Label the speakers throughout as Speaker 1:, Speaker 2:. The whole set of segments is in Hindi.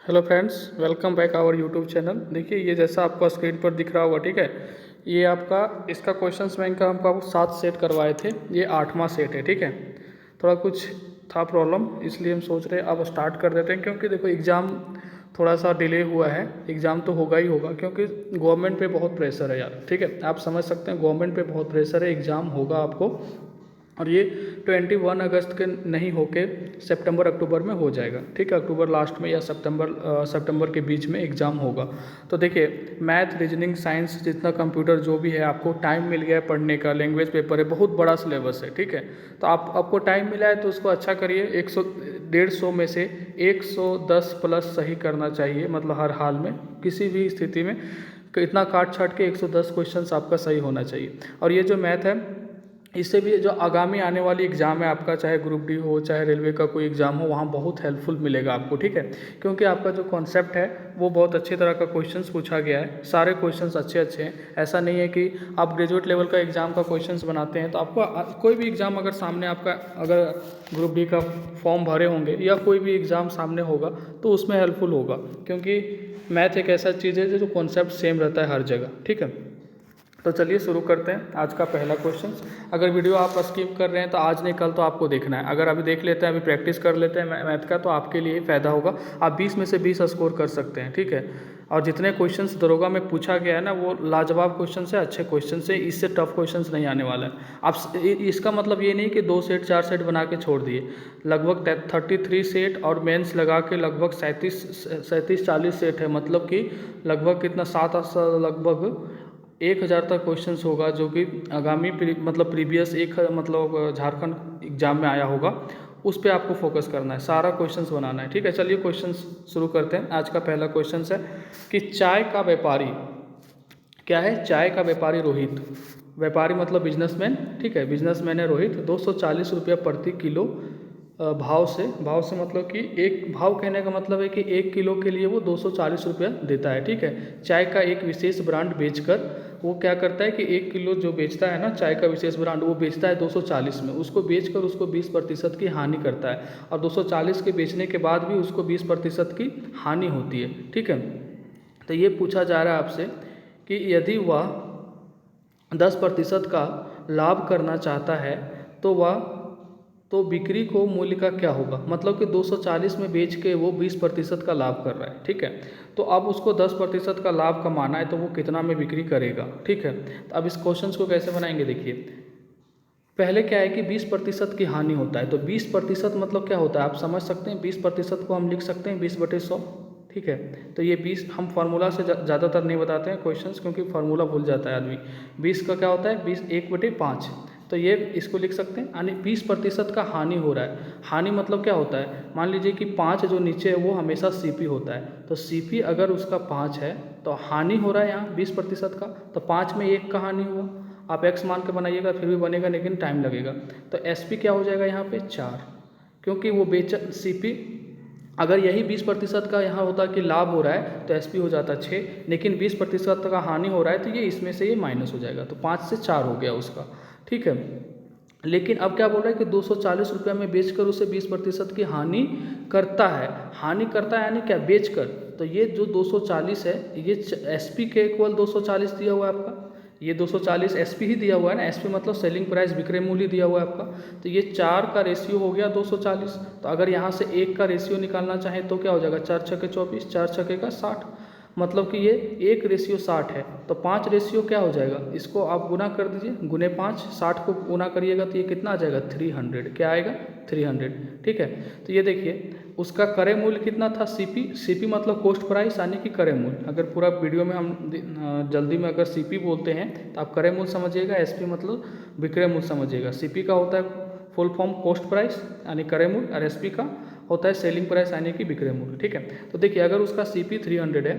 Speaker 1: Hello friends, welcome back our YouTube channel. देखिए, ये जैसा आपको स्क्रीन पर दिख रहा होगा, ठीक है। ये आपका इसका क्वेश्चंस बैंक का हमको 7 सेट करवाए थे, ये 8वां सेट है, ठीक है। थोड़ा कुछ था प्रॉब्लम, इसलिए हम सोच रहे हैं अब स्टार्ट कर देते हैं, क्योंकि देखो एग्ज़ाम थोड़ा सा डिले हुआ है। एग्ज़ाम तो होगा ही होगा, क्योंकि गवर्नमेंट पे बहुत प्रेशर है यार, ठीक है। आप समझ सकते हैं, गवर्नमेंट पे बहुत प्रेशर है, एग्ज़ाम होगा आपको। और ये 21 अगस्त के नहीं होके सितंबर अक्टूबर में हो जाएगा, ठीक है। अक्टूबर लास्ट में या सितंबर के बीच में एग्ज़ाम होगा। तो देखिए, मैथ, रीजनिंग, साइंस, जितना कंप्यूटर जो भी है, आपको टाइम मिल गया है पढ़ने का। लैंग्वेज पेपर है, बहुत बड़ा सिलेबस है, ठीक है। तो आपको टाइम मिला है तो उसको अच्छा करिए। 100 में से 110 प्लस सही करना चाहिए, मतलब हर हाल में, किसी भी स्थिति में इतना काट छाट के 110 क्वेश्चन आपका सही होना चाहिए। और ये जो मैथ है, इससे भी जो आगामी आने वाली एग्ज़ाम है आपका, चाहे ग्रुप डी हो, चाहे रेलवे का कोई एग्ज़ाम हो, वहाँ बहुत हेल्पफुल मिलेगा आपको, ठीक है। क्योंकि आपका जो कॉन्सेप्ट है वो बहुत अच्छी तरह का क्वेश्चंस पूछा गया है, सारे क्वेश्चंस अच्छे अच्छे हैं। ऐसा नहीं है कि आप ग्रेजुएट लेवल का एग्ज़ाम का क्वेश्चंस बनाते हैं तो आपको कोई भी एग्ज़ाम अगर सामने आपका, अगर ग्रुप डी का फॉर्म भरे होंगे या कोई भी एग्ज़ाम सामने होगा तो उसमें हेल्पफुल होगा, क्योंकि मैथ एक ऐसा चीज़ है जो कॉन्सेप्ट सेम रहता है हर जगह, ठीक है। तो चलिए शुरू करते हैं आज का पहला क्वेश्चन। अगर वीडियो आप स्किप कर रहे हैं तो आज नहीं कल तो आपको देखना है। अगर अभी देख लेते हैं, अभी प्रैक्टिस कर लेते हैं मैथ का, तो आपके लिए फ़ायदा होगा। आप 20 में से 20 स्कोर कर सकते हैं, ठीक है। और जितने क्वेश्चंस दरोगा में पूछा गया है ना, वो लाजवाब क्वेश्चन है, अच्छे क्वेश्चन है। इससे टफ क्वेश्चंस नहीं आने वाला है। आप इसका मतलब ये नहीं कि 2 सेट 4 सेट बना के छोड़ दिए। लगभग 33 सेट और मेंस लगा के लगभग 37-40 सेट है। मतलब कि लगभग कितना, 7 लगभग 1000 तक क्वेश्चंस होगा, जो कि आगामी मतलब प्रीवियस एक मतलब झारखंड एग्जाम में आया होगा, उस पे आपको फोकस करना है, सारा क्वेश्चंस बनाना है, ठीक है। चलिए क्वेश्चंस शुरू करते हैं। आज का पहला क्वेश्चन है कि चाय का व्यापारी क्या है? चाय का व्यापारी रोहित, व्यापारी मतलब बिजनेसमैन, ठीक है, बिजनेसमैन है रोहित, 240 रुपया प्रति किलो भाव से मतलब कि एक भाव कहने का मतलब है कि 1 किलो के लिए वो 240 रुपया देता है, ठीक है। चाय का एक विशेष ब्रांड बेचकर वो क्या करता है कि 1 किलो जो बेचता है ना, चाय का विशेष ब्रांड, वो बेचता है 240 में। उसको बेचकर उसको 20% की हानि करता है, और 240 के बेचने के बाद भी उसको 20% की हानि होती है, ठीक है। तो ये पूछा जा रहा है आपसे कि यदि वह 10% का लाभ करना चाहता है तो बिक्री को मूल्य का क्या होगा। मतलब कि 240 में बेच के वो 20% का लाभ कर रहा है, ठीक है। तो अब उसको 10% का लाभ कमाना है, तो वो कितना में बिक्री करेगा, ठीक है। तो अब इस क्वेश्चन को कैसे बनाएंगे, देखिए। पहले क्या है कि 20% की हानि होता है, तो 20% मतलब क्या होता है आप समझ सकते हैं। 20% को हम लिख सकते हैं 20/100, ठीक है। तो ये 20 हम फार्मूला से ज़्यादातर नहीं बताते हैं क्वेश्चंस, क्योंकि फार्मूला भूल जाता है आदमी। 20 का क्या होता है, 20 1/5, तो ये इसको लिख सकते हैं। यानी 20% का हानि हो रहा है। हानि मतलब क्या होता है, मान लीजिए कि 5 जो नीचे है वो हमेशा CP होता है, तो CP अगर उसका 5 है तो हानि हो रहा है यहाँ 20% का, तो 5 में 1 का हानि हुआ। आप x मान के बनाइएगा फिर भी बनेगा, लेकिन टाइम लगेगा। तो SP क्या हो जाएगा यहाँ पे 4, क्योंकि वो CP अगर यही 20% का यहाँ होता कि लाभ हो रहा है तो SP हो जाता 6, लेकिन 20% का हानि हो रहा है तो ये इसमें से ये माइनस हो जाएगा, तो 5 से 4 हो गया उसका, ठीक है। लेकिन अब क्या बोल रहा है कि 240 रुपये में बेचकर उसे 20% की हानि करता है। हानि करता है यानी क्या, बेचकर। तो ये जो 240 है, ये SP के इक्वल 240 दिया हुआ है आपका। ये 240 SP ही दिया हुआ है ना, SP मतलब सेलिंग प्राइस, विक्रय मूल्य दिया हुआ है आपका। तो ये 4 का रेशियो हो गया 240। तो अगर यहाँ से 1 का रेशियो निकालना चाहें तो क्या हो जाएगा, 4 छके 24, 4 छके का 60, मतलब कि ये 1:60 है। तो 5 रेशियो क्या हो जाएगा, इसको आप गुना कर दीजिए, गुने 5, 60 को गुना करिएगा तो ये कितना आ जाएगा 300, क्या आएगा 300, ठीक है। तो ये देखिए उसका क्रय मूल्य कितना था, CP मतलब कॉस्ट प्राइस यानी कि क्रय मूल्य। अगर पूरा वीडियो में हम जल्दी में अगर CP बोलते हैं तो आप क्रय मूल्य समझिएगा, SP मतलब विक्रय मूल्य समझिएगा। CP का होता है फुल फॉर्म कॉस्ट प्राइस यानी क्रय मूल्य, और SP का होता है सेलिंग प्राइस यानी कि विक्रय मूल्य, ठीक है। तो देखिए अगर उसका CP 300 है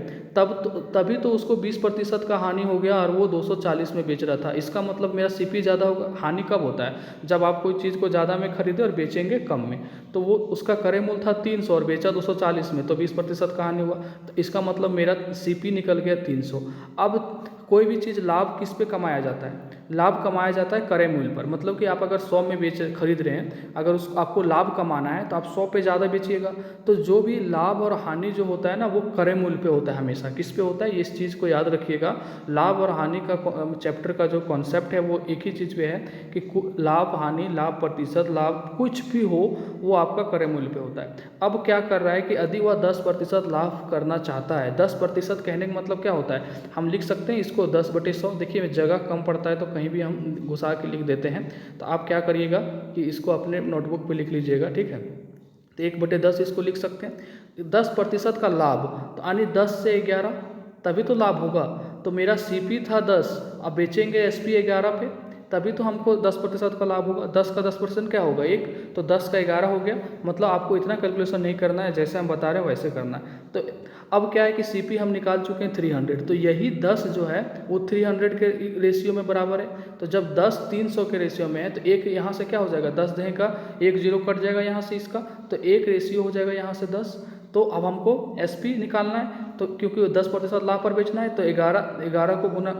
Speaker 1: तभी तो उसको 20% का हानि हो गया और वो 240 में बेच रहा था। इसका मतलब मेरा CP ज़्यादा होगा। हानि कब होता है, जब आप कोई चीज़ को ज़्यादा में खरीदे और बेचेंगे कम में। तो वो उसका क्रय मूल्य था 300 और बेचा 240 में, तो 20% का हानि हुआ। तो इसका मतलब मेरा CP निकल गया 300। अब कोई भी चीज़ लाभ किस पे कमाया जाता है? लाभ कमाया जाता है क्रय मूल्य पर। मतलब कि आप अगर 100 में खरीद रहे हैं, अगर उस आपको लाभ कमाना है तो आप 100 पे ज़्यादा बेचिएगा। तो जो भी लाभ और हानि जो होता है ना, वो क्रय मूल्य पे होता है हमेशा। किस पे होता है, इस चीज़ को याद रखिएगा। लाभ और हानि का चैप्टर का जो कॉन्सेप्ट है वो एक ही चीज़ पे है कि लाभ हानि, लाभ प्रतिशत, लाभ कुछ भी हो वो आपका क्रय मूल्य पे होता है। अब क्या कर रहा है कि यदि वह 10% लाभ करना चाहता है, 10% कहने का मतलब क्या होता है, हम लिख सकते हैं इसको 10/100। देखिए जगह कम पड़ता है तो कहीं भी हम घुसा के लिख देते हैं। तो आप क्या करिएगा कि इसको अपने नोटबुक पे लिख लीजिएगा, ठीक है। तो 1/10 इसको लिख सकते हैं। 10% का लाभ, तो यानी 10 से 11 तभी तो लाभ होगा। तो मेरा सीपी था 10, अब बेचेंगे एसपी 11 पे, तभी तो हमको 10% का लाभ होगा। 10 का 10% क्या होगा 1, तो 10 का 11 हो गया। मतलब आपको इतना कैलकुलेशन नहीं करना है, जैसे हम बता रहे हैं वैसे करना है। तो अब क्या है कि सीपी हम निकाल चुके हैं 300, तो यही 10 जो है वो 300 के रेशियो में बराबर है। तो जब 10 300 के रेशियो में है तो एक यहाँ से क्या हो जाएगा, 10 दें का 1 0 कट जाएगा यहाँ से इसका, तो एक रेशियो हो जाएगा यहाँ से 10। तो अब हमको एसपी निकालना है, तो क्योंकि 10% लाभ पर बेचना है तो 11 को गुना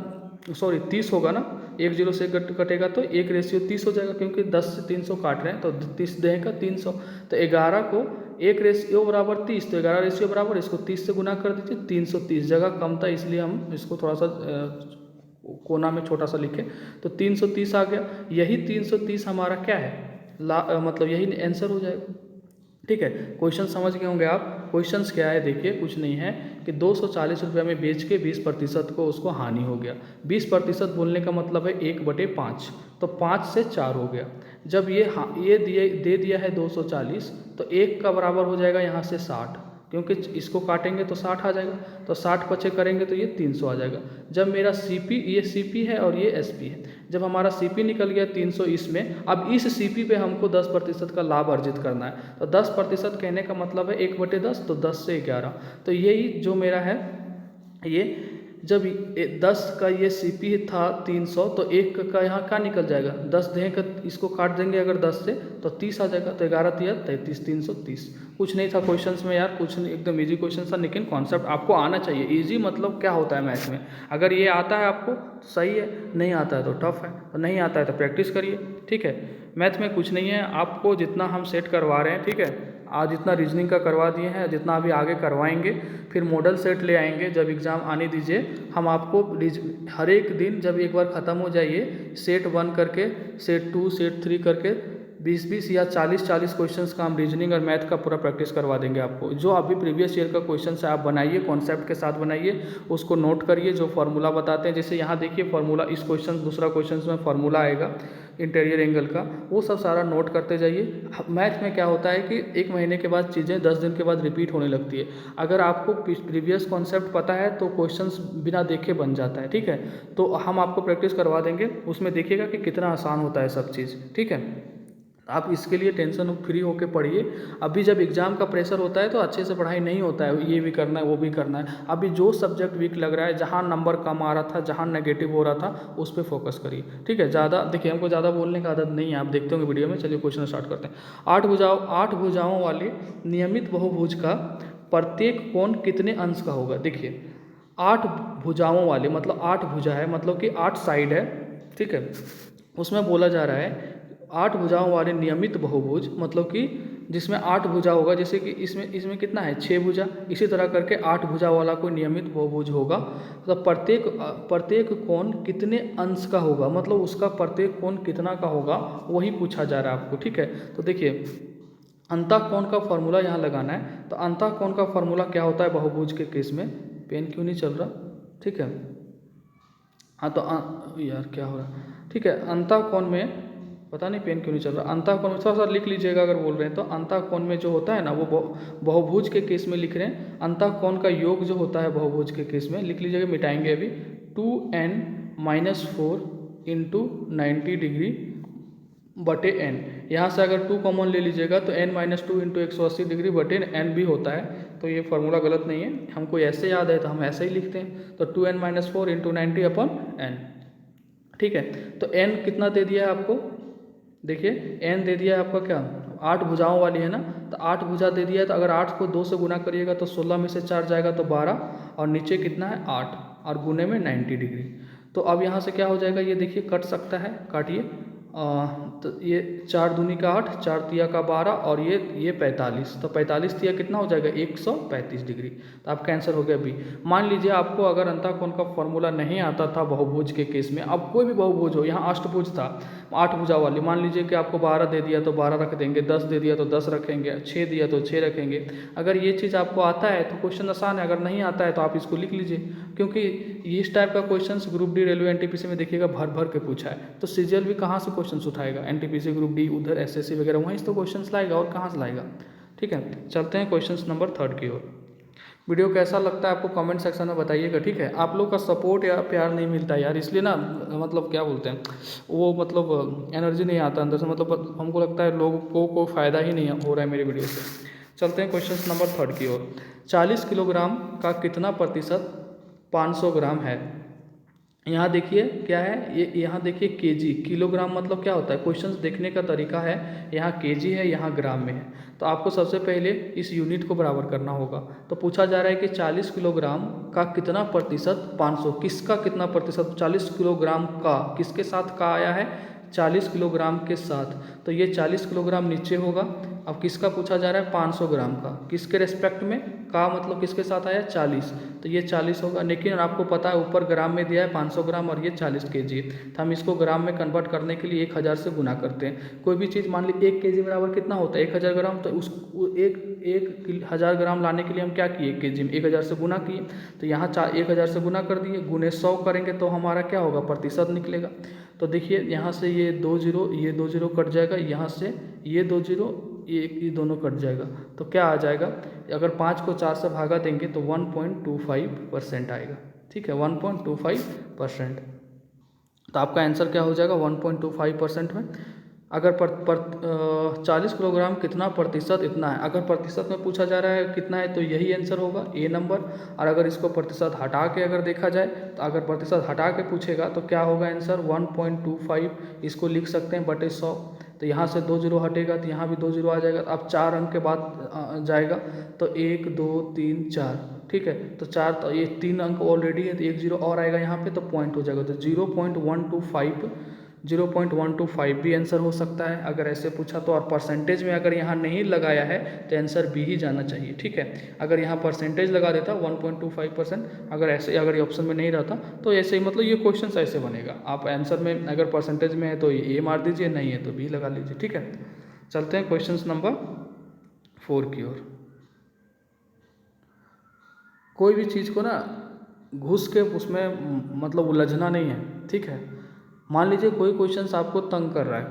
Speaker 1: 30 होगा ना, 1 0 से कटेगा तो 1:30 हो जाएगा, क्योंकि 10 से 300 काट रहे हैं तो 30 दें का 300। तो 11 को 1 रेशियो बराबर 30, तो 11 रेशियो बराबर इसको 30 से गुना कर दीजिए। 330 जगह कम था इसलिए हम इसको थोड़ा सा कोना में छोटा सा लिखे, तो 330 आ गया। यही 330 हमारा क्या है, मतलब यही आंसर हो जाएगा। ठीक है, क्वेश्चन समझ गए होंगे आप। क्वेश्चंस क्या है देखिए, कुछ नहीं है कि 240 रुपये में बेच के 20% को उसको हानि हो गया। 20% बोलने का मतलब है 1/5, तो 5 से 4 हो गया। जब ये दे दिया है 240, तो 1 का बराबर हो जाएगा यहाँ से 60, क्योंकि इसको काटेंगे तो 60 आ जाएगा, तो 60 पचे करेंगे तो ये 300 आ जाएगा। जब मेरा सीपी, ये सीपी है और ये एसपी है, जब हमारा सीपी निकल गया 300 इसमें, अब इस सीपी पे हमको 10% का लाभ अर्जित करना है। तो 10% कहने का मतलब है 1/10, तो 10 से 11। तो यही जो मेरा है, ये जब 10 का ये सीपी था 300, तो 1 का यहाँ क्या निकल जाएगा, 10 दें का इसको काट देंगे अगर 10 से, तो 30 आ जाएगा। तो 11 3 33, 330। कुछ नहीं था क्वेश्चंस में यार, कुछ नहीं, एकदम इजी क्वेश्चन था, लेकिन कॉन्सेप्ट आपको आना चाहिए। इजी मतलब क्या होता है मैथ में, अगर ये आता है आपको तो सही है, नहीं आता है तो टफ है, और नहीं आता है तो प्रैक्टिस करिए। ठीक है, मैथ में कुछ नहीं है, आपको जितना हम सेट करवा रहे हैं, ठीक है, आज जितना रीजनिंग का करवा दिए हैं, जितना अभी आगे करवाएंगे, फिर मॉडल सेट ले आएंगे जब एग्ज़ाम आने दीजिए। हम आपको हर एक दिन जब एक बार ख़त्म हो जाइए, सेट 1 करके, सेट 2, सेट 3 करके 20-20 या 40-40 क्वेश्चंस का हम रीजनिंग और मैथ का पूरा प्रैक्टिस करवा देंगे आपको। जो अभी प्रीवियस ईयर का क्वेश्चन है आप बनाइए, कॉन्सेप्ट के साथ बनाइए, उसको नोट करिए, जो फार्मूला बताते हैं, जैसे यहाँ देखिए फार्मूला, इस क्वेश्चन दूसरा क्वेश्चन में फार्मूला आएगा इंटीरियर एंगल का, वो सब सारा नोट करते जाइए। मैथ में क्या होता है कि 1 महीने के बाद चीज़ें 10 दिन के बाद रिपीट होने लगती है। अगर आपको प्रीवियस कॉन्सेप्ट पता है तो क्वेश्चंस बिना देखे बन जाता है। ठीक है, तो हम आपको प्रैक्टिस करवा देंगे, उसमें देखिएगा कि कितना आसान होता है सब चीज़। ठीक है, आप इसके लिए टेंशन फ्री होकर पढ़िए। अभी जब एग्ज़ाम का प्रेशर होता है तो अच्छे से पढ़ाई नहीं होता है, ये भी करना है वो भी करना है। अभी जो सब्जेक्ट वीक लग रहा है, जहाँ नंबर कम आ रहा था, जहाँ नेगेटिव हो रहा था, उस पर फोकस करिए। ठीक है, ज़्यादा देखिए, हमको ज़्यादा बोलने का आदत नहीं है, आप देखते होंगे वीडियो में। चलिए क्वेश्चन स्टार्ट करते हैं। 8 भुजाओं वाले नियमित बहुभुज का प्रत्येक कोण कितने अंश का होगा। देखिए 8 भुजाओं वाले मतलब 8 भुजा है, मतलब कि 8 साइड है। ठीक है, उसमें बोला जा रहा है 8 भुजाओं वाले नियमित बहुभुज, मतलब कि जिसमें 8 भुजा होगा, जैसे कि इसमें कितना है 6 भुजा, इसी तरह करके 8 भुजा वाला कोई नियमित बहुभुज होगा। तो प्रत्येक कोण कितने अंश का होगा, मतलब उसका प्रत्येक कोण कितना का होगा, वही पूछा जा रहा है आपको। ठीक है, तो देखिए अंतःकोण का फॉर्मूला यहाँ लगाना है। तो अंतःकोण का फॉर्मूला क्या होता है बहुभुज के केस में, पेन क्यों नहीं चल रहा। ठीक है, हाँ तो यार क्या हो रहा है। ठीक है, अंतःकोण में पता नहीं पेन क्यों नहीं चल रहा। अंतःकोण में थोड़ा सा लिख लीजिएगा अगर बोल रहे हैं तो। अंतःकोण में जो होता है ना, वो बहुभुज के केस में लिख रहे हैं। अंतःकोण का योग जो होता है बहुभुज के केस में, लिख लीजिएगा, मिटाएंगे अभी। 2n-4 × 90 डिग्री बटे n। यहाँ से अगर 2 कॉमन ले लीजिएगा तो n-2 × 180 डिग्री बटे n भी होता है। तो ये फार्मूला गलत नहीं है, हमको ऐसे याद है तो हम ऐसे ही लिखते हैं। तो 2n-4 × 90/n। ठीक है, तो n कितना दे दिया है आपको, देखिए n दे दिया है आपका क्या, 8 भुजाओं वाली है ना, तो 8 भुजा दे दिया है। तो अगर 8 को 2 से गुना करिएगा तो 16 में से 4 जाएगा तो 12, और नीचे कितना है 8, और गुने में 90 डिग्री। तो अब यहाँ से क्या हो जाएगा, ये देखिए कट सकता है, काटिए। तो ये 4 दूनी का 8, 4 तिया का 12 और ये 45, तो 45 तिया कितना हो जाएगा 135 डिग्री। तो आपका आंसर हो गया बी। मान लीजिए आपको अगर अंतःकोण का फॉर्मूला नहीं आता था बहुभुज के केस में, अब कोई भी बहुभुज हो, यहाँ अष्टभुज था 8 भुजा वाली, मान लीजिए कि आपको 12 दे दिया तो 12 रख देंगे, 10 दे दिया तो 10 रखेंगे, 6 दिया तो 6 रखेंगे। अगर ये चीज़ आपको आता है तो क्वेश्चन आसान है, अगर नहीं आता है तो आप इसको लिख लीजिए, क्योंकि इस टाइप का question group D railway NTPC में देखिएगा भर भर के पूछा है। तो सीजीएल भी कहाँ से क्वेश्चन उठाएगा, एनटीपीसी ग्रुप डी, उधर एसएससी वगैरह वहीं से तो क्वेश्चन लाएगा, और कहाँ से लाएगा। ठीक है, चलते हैं क्वेश्चन नंबर 3 की ओर। वीडियो कैसा लगता है आपको कमेंट सेक्शन में बताइएगा। ठीक है, आप लोग का सपोर्ट या प्यार नहीं मिलता यार, इसलिए ना मतलब क्या बोलते हैं वो, मतलब एनर्जी नहीं आता अंदर से, मतलब हमको लगता है लोगों को फ़ायदा ही नहीं हो रहा है मेरी वीडियो से। चलते हैं क्वेश्चन नंबर 3 की ओर। 40 किलोग्राम का कितना प्रतिशत 500 ग्राम है। यहाँ देखिए क्या है, ये यहाँ देखिए केजी, किलोग्राम मतलब क्या होता है, क्वेश्चंस देखने का तरीका है, यहाँ केजी है, यहाँ ग्राम में है। तो आपको सबसे पहले इस यूनिट को बराबर करना होगा। तो पूछा जा रहा है कि 40 किलोग्राम का कितना प्रतिशत 500, किसका कितना प्रतिशत, 40 किलोग्राम का किसके साथ का आया है, 40 किलोग्राम के साथ। तो ये 40 किलोग्राम नीचे होगा। अब किसका पूछा जा रहा है, 500 ग्राम का, किसके रेस्पेक्ट में, का मतलब किसके साथ आया 40, तो ये 40 होगा। लेकिन आपको पता है ऊपर ग्राम में दिया है 500 ग्राम और ये 40 केजी है, तो हम इसको ग्राम में कन्वर्ट करने के लिए 1000 से गुना करते हैं। कोई भी चीज़ मान ली 1 केजी बराबर कितना होता है 1000 ग्राम, तो उस 1000 ग्राम लाने के लिए हम क्या किए, केजी में 1000 से गुना किए। तो यहाँ 1000 से गुना कर दिए, गुने 100 करेंगे तो हमारा क्या होगा, प्रतिशत निकलेगा। तो देखिए यहाँ से ये 2 जीरो, ये 2 जीरो कट जाएगा, यहाँ से ये 2 जीरो, ये दोनों कट जाएगा। तो क्या आ जाएगा, अगर 5 को 4 से भागा देंगे तो 1.25% आएगा। ठीक है, 1.25%। तो आपका आंसर क्या हो जाएगा 1.25% में। अगर 40 किलोग्राम कितना प्रतिशत, इतना है। अगर प्रतिशत में पूछा जा रहा है कितना है तो यही आंसर होगा, ए नंबर। और अगर इसको प्रतिशत हटा के अगर देखा जाए, तो अगर प्रतिशत हटा के पूछेगा तो क्या होगा आंसर 1.25, इसको लिख सकते हैं बटे 100। तो यहाँ से 2 जीरो हटेगा तो यहाँ भी 2 जीरो आ जाएगा। अब 4 अंक के बाद जाएगा तो 1 2 3 4, ठीक है। तो 4, तो ये 3 अंक ऑलरेडी है तो 1 जीरो और आएगा यहाँ पे, तो पॉइंट हो जाएगा। तो 0.125 भी आंसर हो सकता है अगर ऐसे पूछा तो। और परसेंटेज में अगर यहाँ नहीं लगाया है तो आंसर बी ही जाना चाहिए। ठीक है, अगर यहाँ परसेंटेज लगा देता 1.25%, अगर ऐसे, अगर ये ऑप्शन में नहीं रहता तो ऐसे ही, मतलब ये क्वेश्चन ऐसे बनेगा। आप आंसर में अगर परसेंटेज में है तो ए मार दीजिए, नहीं है तो बी लगा लीजिए। ठीक है, चलते हैं क्वेश्चन नंबर 4 की ओर। कोई भी चीज़ को ना घुस के उसमें मतलब उलझना नहीं है। ठीक है, मान लीजिए कोई क्वेश्चन आपको तंग कर रहा है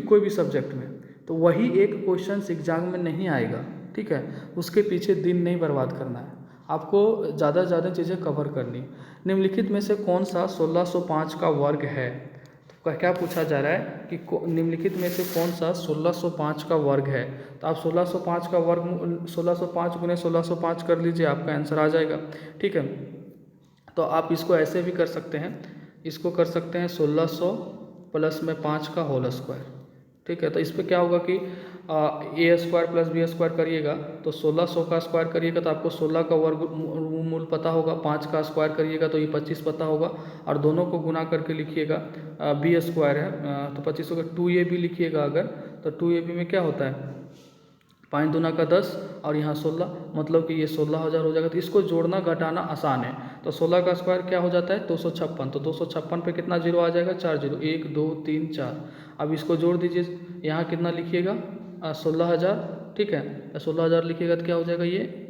Speaker 1: कोई भी सब्जेक्ट में, तो वही एक क्वेश्चन एग्जाम में नहीं आएगा। ठीक है, उसके पीछे दिन नहीं बर्बाद करना है, आपको ज़्यादा से ज़्यादा चीज़ें कवर करनी। निम्नलिखित में से कौन सा 1605 का वर्ग है। तो क्या पूछा जा रहा है कि निम्नलिखित में से कौन सा 1605 का वर्ग है। तो आप 1605 का वर्ग 1605 गुने 1605 कर लीजिए, आपका आंसर आ जाएगा। ठीक है, तो आप इसको ऐसे भी कर सकते हैं, इसको कर सकते हैं 1600 प्लस में 5 का होल स्क्वायर। ठीक है, तो इस पर क्या होगा कि ए स्क्वायर प्लस बी स्क्वायर करिएगा तो 1600 का स्क्वायर करिएगा तो आपको 16 का वर्गमूल पता होगा, 5 का स्क्वायर करिएगा तो ये 25 पता होगा, और दोनों को गुना करके लिखिएगा। बी स्क्वायर है तो 25 होगा, 2ab लिखिएगा अगर, तो 2ab में क्या होता है 5 दूना का 10 और यहाँ 16, मतलब कि ये 16,000 हो जाएगा। तो इसको जोड़ना घटाना आसान है। तो 16 का स्क्वायर क्या हो जाता है 256, तो 256 पे कितना जीरो आ जाएगा 4 जीरो, 1 2 3 4। अब इसको जोड़ दीजिए, यहाँ कितना लिखिएगा 16,000। ठीक है, 16,000 लिखिएगा तो क्या हो जाएगा, ये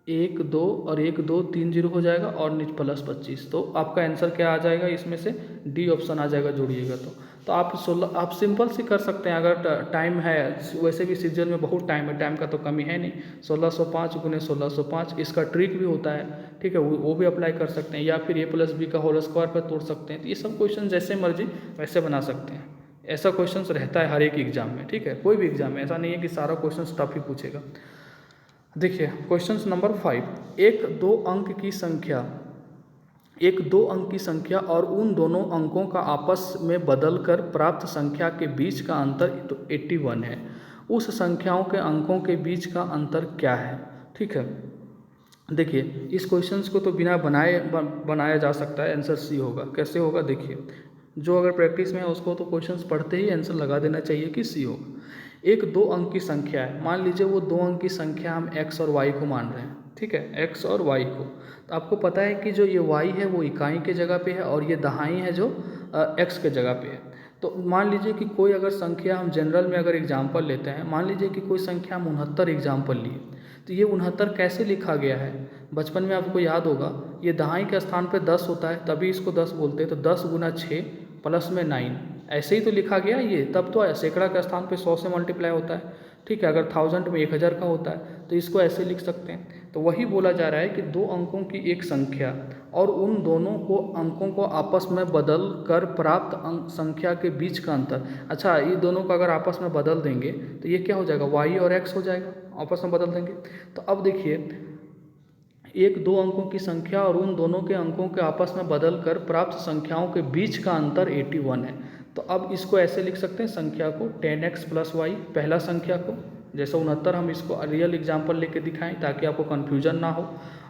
Speaker 1: 1 2 और 1 2 3 जीरो हो जाएगा और नीचे प्लस 25। तो आपका आंसर क्या आ जाएगा, इसमें से डी ऑप्शन आ जाएगा जोड़िएगा तो आप सिंपल सी कर सकते हैं अगर टाइम है। वैसे भी सीजन में बहुत टाइम है, टाइम का तो कमी है नहीं। 1605 गुने 1605, इसका ट्रिक भी होता है। ठीक है, वो भी अप्लाई कर सकते हैं, या फिर ए प्लस बी का होल स्क्वायर पर तोड़ सकते हैं। तो ये सब क्वेश्चन जैसे मर्जी वैसे बना सकते हैं। ऐसा क्वेश्चन रहता है हर एक एग्जाम में। ठीक है, कोई भी एग्जाम में ऐसा नहीं है कि सारा क्वेश्चन टफ ही पूछेगा। देखिए क्वेश्चन नंबर 5, एक दो अंक की संख्या और उन दोनों अंकों का आपस में बदलकर प्राप्त संख्या के बीच का अंतर तो 81 है। उस संख्याओं के अंकों के बीच का अंतर क्या है। ठीक है, देखिए इस क्वेश्चंस को तो बिना बनाया जा सकता है, आंसर सी होगा। कैसे होगा देखिए, जो अगर प्रैक्टिस में है उसको तो क्वेश्चंस पढ़ते ही आंसर लगा देना चाहिए कि सी होगा। एक 2 अंक की संख्या है, मान लीजिए वो 2 अंक की संख्या हम x और y को मान रहे हैं, ठीक है, x और y को। तो आपको पता है कि जो ये y है वो इकाई के जगह पे है और ये दहाई है जो x के जगह पे है। तो मान लीजिए कि कोई अगर संख्या हम जनरल में अगर एग्जाम्पल लेते हैं, मान लीजिए कि कोई संख्या हम 69 एग्जाम्पल लिए, तो ये 69 कैसे लिखा गया है? बचपन में आपको याद होगा, ये दहाई के स्थान पे 10 होता है तभी इसको 10 बोलते हैं, तो 10 गुना 6 प्लस में 9 ऐसे ही तो लिखा गया ये, तब तो सैकड़ा के स्थान पे 100 से मल्टीप्लाई होता है, ठीक है। अगर 1000 में 1000 का होता है तो इसको ऐसे लिख सकते हैं। तो वही बोला जा रहा है कि 2 अंकों की एक संख्या और उन दोनों को अंकों को आपस में बदल कर प्राप्त अंक संख्या के बीच का अंतर। अच्छा, ये दोनों को अगर आपस में बदल देंगे तो ये क्या हो जाएगा, y और x हो जाएगा, आपस में बदल देंगे। तो अब देखिए, एक 2 अंकों की संख्या और उन दोनों के अंकों के आपस में बदल कर प्राप्त संख्याओं के बीच का अंतर 81 है। तो अब इसको ऐसे लिख सकते हैं, संख्या को 10x प्लस वाई, पहला संख्या को, जैसे 69 हम इसको रियल एग्जाम्पल लेके दिखाएं ताकि आपको कन्फ्यूजन ना हो।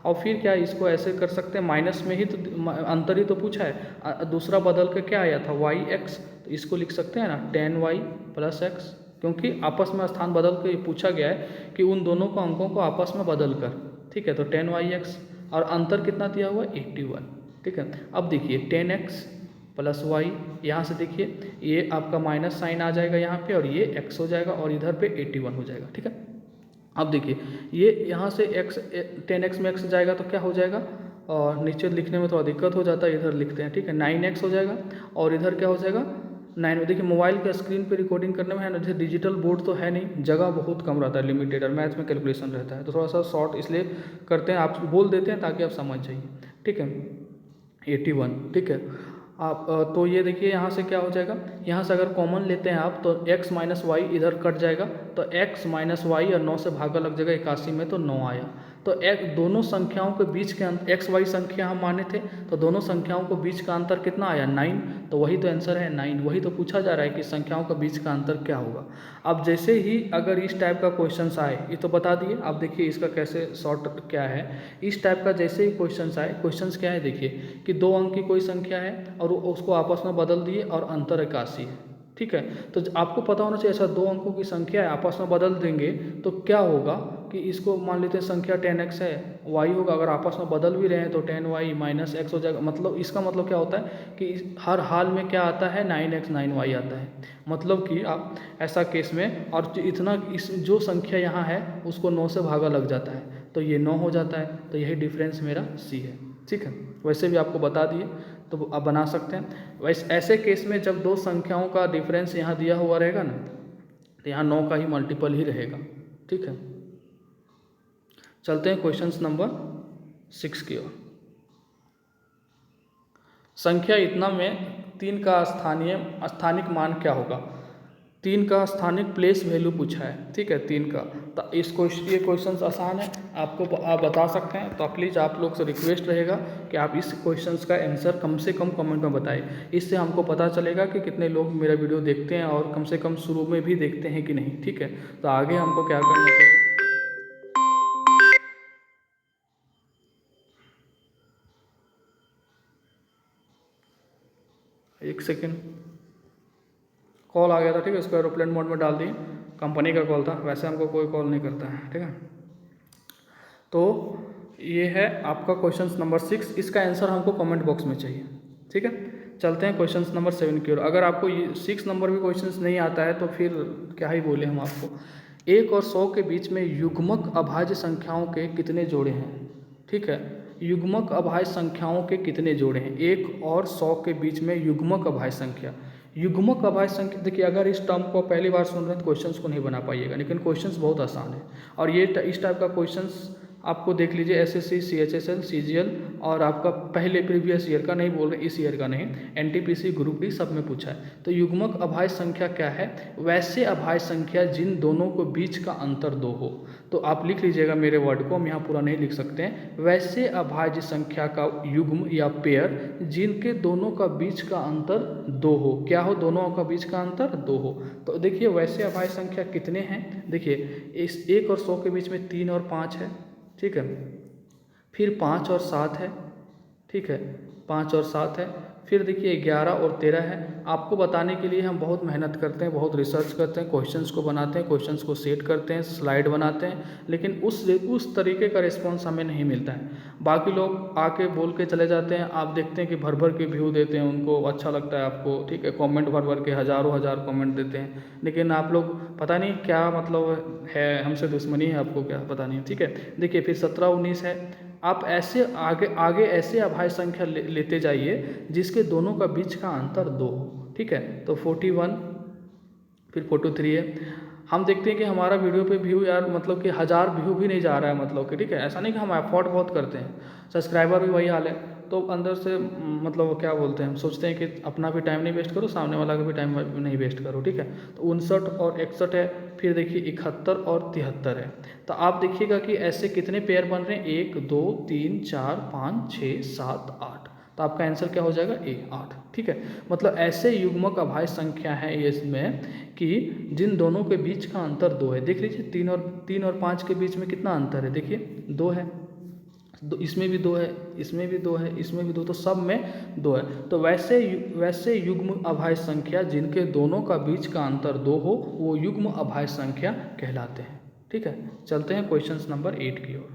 Speaker 1: और फिर क्या इसको ऐसे कर सकते हैं, माइनस में ही तो अंतर ही तो पूछा है, दूसरा बदल के क्या आया था y(x), तो इसको लिख सकते हैं ना 10y प्लस x, क्योंकि आपस में स्थान बदल के पूछा गया है कि उन दोनों को अंकों को आपस में बदल कर, ठीक है। तो 10yx और अंतर कितना दिया हुआ है 81, ठीक है। अब देखिए 10x प्लस वाई, यहाँ से देखिए ये आपका माइनस साइन आ जाएगा यहाँ पे और ये x हो जाएगा और इधर पे 81 हो जाएगा, ठीक है। अब देखिए ये यहाँ से x 10x में x जाएगा तो क्या हो जाएगा, और नीचे लिखने में थोड़ा दिक्कत हो जाता है, इधर लिखते हैं, ठीक है। 9x हो जाएगा और इधर क्या हो जाएगा 9। देखिए मोबाइल के स्क्रीन पे रिकॉर्डिंग करने में है ना, जैसे डिजिटल बोर्ड तो है नहीं, जगह बहुत कम रहता है, लिमिटेड, और मैथ में कैलकुलेशन रहता है, तो थोड़ा सा शॉर्ट इसलिए करते हैं, आप बोल देते हैं ताकि आप समझ जाइए, ठीक है। 81, ठीक है। आप तो ये देखिए यहाँ से क्या हो जाएगा, यहाँ से अगर कॉमन लेते हैं आप तो x माइनस वाई इधर कट जाएगा, तो x माइनस वाई और 9 से भागा लग जाएगा 81 में, तो 9 आया। तो दोनों संख्याओं के बीच के अंतर, एक्स वाई संख्या हम माने थे, तो दोनों संख्याओं के बीच का अंतर कितना आया 9, तो वही तो आंसर है 9। वही तो पूछा जा रहा है कि संख्याओं के बीच का अंतर क्या होगा। अब जैसे ही अगर इस टाइप का क्वेश्चन आए, ये तो बता दिए, अब देखिए इसका कैसे शॉर्ट क्या है। इस टाइप का जैसे ही क्वेश्चन आए, क्वेश्चन क्या है देखिए कि 2 अंक की कोई संख्या है और उसको आपस में बदल दिए और अंतर 81 है, ठीक है। तो आपको पता होना चाहिए, ऐसा 2 अंकों की संख्या है आपस में बदल देंगे तो क्या होगा कि इसको मान लेते हैं संख्या 10x है, y होगा, अगर आपस में बदल भी रहे हैं तो 10y माइनस x हो जाएगा। मतलब इसका मतलब क्या होता है कि हर हाल में क्या आता है 9x 9y आता है। मतलब कि आप ऐसा केस में, और इतना इस जो संख्या यहाँ है उसको 9 से भागा लग जाता है तो ये 9 हो जाता है, तो यही डिफरेंस मेरा सी है, ठीक है। वैसे भी आपको बता दिए तो आप बना सकते हैं। वैसे ऐसे केस में जब 2 संख्याओं का डिफरेंस यहाँ दिया हुआ रहेगा ना, तो यहाँ 9 का ही मल्टीपल ही रहेगा, ठीक है। चलते हैं क्वेश्चन नंबर 6 की ओर। संख्या इतना में 3 का स्थानिक मान क्या होगा। 3 का स्थानिक प्लेस वैल्यू पूछा है, ठीक है, 3 का। तो ये क्वेश्चन आसान है, आप बता सकते हैं। तो प्लीज़ आप लोग से रिक्वेस्ट रहेगा कि आप इस क्वेश्चन का आंसर कम से कम कमेंट में बताएं। इससे हमको पता चलेगा कि कितने लोग मेरा वीडियो देखते हैं और कम से कम शुरू में भी देखते हैं कि नहीं, ठीक है। तो आगे हमको क्या करना चाहिए। एक सेकेंड, कॉल आ गया था, ठीक है, उसको एरोप्लेन मोड में डाल दिए, कंपनी का कॉल था, वैसे हमको कोई कॉल नहीं करता है, ठीक है। तो ये है आपका क्वेश्चन नंबर 6, इसका आंसर हमको कमेंट बॉक्स में चाहिए, ठीक है। चलते हैं क्वेश्चन नंबर 7 की ओर। अगर आपको ये 6 नंबर भी क्वेश्चन नहीं आता है तो फिर क्या ही बोले हम आपको। 1 और 100 के बीच में युग्मक अभाज्य संख्याओं के कितने जोड़े हैं, ठीक है। युग्मक अभाज्य संख्याओं के कितने जोड़े हैं, 1 और 100 के बीच में युग्मक अभाज्य संख्या। युग्मक अभाज्य संख्या, देखिए अगर इस टर्म को पहली बार सुन रहे हैं तो क्वेश्चंस को नहीं बना पाइएगा, लेकिन क्वेश्चंस बहुत आसान है। और ये इस टाइप का क्वेश्चंस आपको देख लीजिए, एसएससी, सीएचएसएल, सीजीएल और आपका पहले प्रीवियस ईयर का, नहीं बोल रहे इस ईयर का नहीं, एनटीपीसी, ग्रुप डी सब में पूछा है। तो युग्मक अभाज्य संख्या क्या है, वैसे अभाज्य संख्या जिन दोनों को बीच का अंतर 2 हो। तो आप लिख लीजिएगा मेरे वर्ड को, हम यहाँ पूरा नहीं लिख सकते हैं। वैसे अभाज्य संख्या का युग्म या पेयर जिनके दोनों का बीच का अंतर 2 हो। क्या हो, दोनों का बीच का अंतर 2 हो। तो देखिए वैसे अभाज्य संख्या कितने हैं, देखिए इस 1 और 100 के बीच में 3 और 5 है, ठीक है। फिर 5 और 7 है, ठीक है, 5 और 7 है, फिर देखिए 11 और 13 है। आपको बताने के लिए हम बहुत मेहनत करते हैं, बहुत रिसर्च करते हैं, क्वेश्चंस को बनाते हैं, क्वेश्चंस को सेट करते हैं, स्लाइड बनाते हैं, लेकिन उस तरीके का रिस्पॉन्स हमें नहीं मिलता है। बाकी लोग आके बोल के चले जाते हैं, आप देखते हैं कि भर भर के व्यू देते हैं, उनको अच्छा लगता है आपको, ठीक है, कमेंट भर भर के हज़ारों हज़ार कमेंट देते हैं, लेकिन आप लोग पता नहीं क्या मतलब है, हमसे दुश्मनी है आपको क्या पता नहीं, ठीक है। देखिए फिर 17 19 है। आप ऐसे आगे आगे ऐसे अभाज्य संख्या लेते जाइए जिसके दोनों का बीच का अंतर 2 हो, ठीक है। तो 41, फिर 43 है। हम देखते हैं कि हमारा वीडियो पे व्यू यार मतलब कि 1000 व्यू भी नहीं जा रहा है, मतलब कि ठीक है, ऐसा नहीं कि हम एफर्ट बहुत करते हैं, सब्सक्राइबर भी वही हाल है, तो अंदर से मतलब क्या बोलते हैं, हम सोचते हैं कि अपना भी टाइम नहीं वेस्ट करो, सामने वाला का भी टाइम नहीं वेस्ट करो, ठीक है। तो 59 और 61 है, फिर देखिए 71 और 73 है। तो आप देखिएगा कि ऐसे कितने पेयर बन रहे हैं, 1 2 3 4 5 6 7 8, तो आपका आंसर क्या हो जाएगा, ए 8, ठीक है। मतलब ऐसे युग्मक अभाज्य संख्या है ये इसमें कि जिन दोनों के बीच का अंतर 2 है। देख लीजिए 3 और 5 के बीच में कितना अंतर है, देखिए 2 है, इसमें भी 2 है, इसमें भी 2 है, इसमें भी 2, तो सब में 2 है। तो वैसे युग्म अभाज्य संख्या जिनके दोनों का बीच का अंतर 2 हो वो युग्म अभाज्य संख्या कहलाते हैं, ठीक है। चलते हैं क्वेश्चन नंबर 8 की ओर।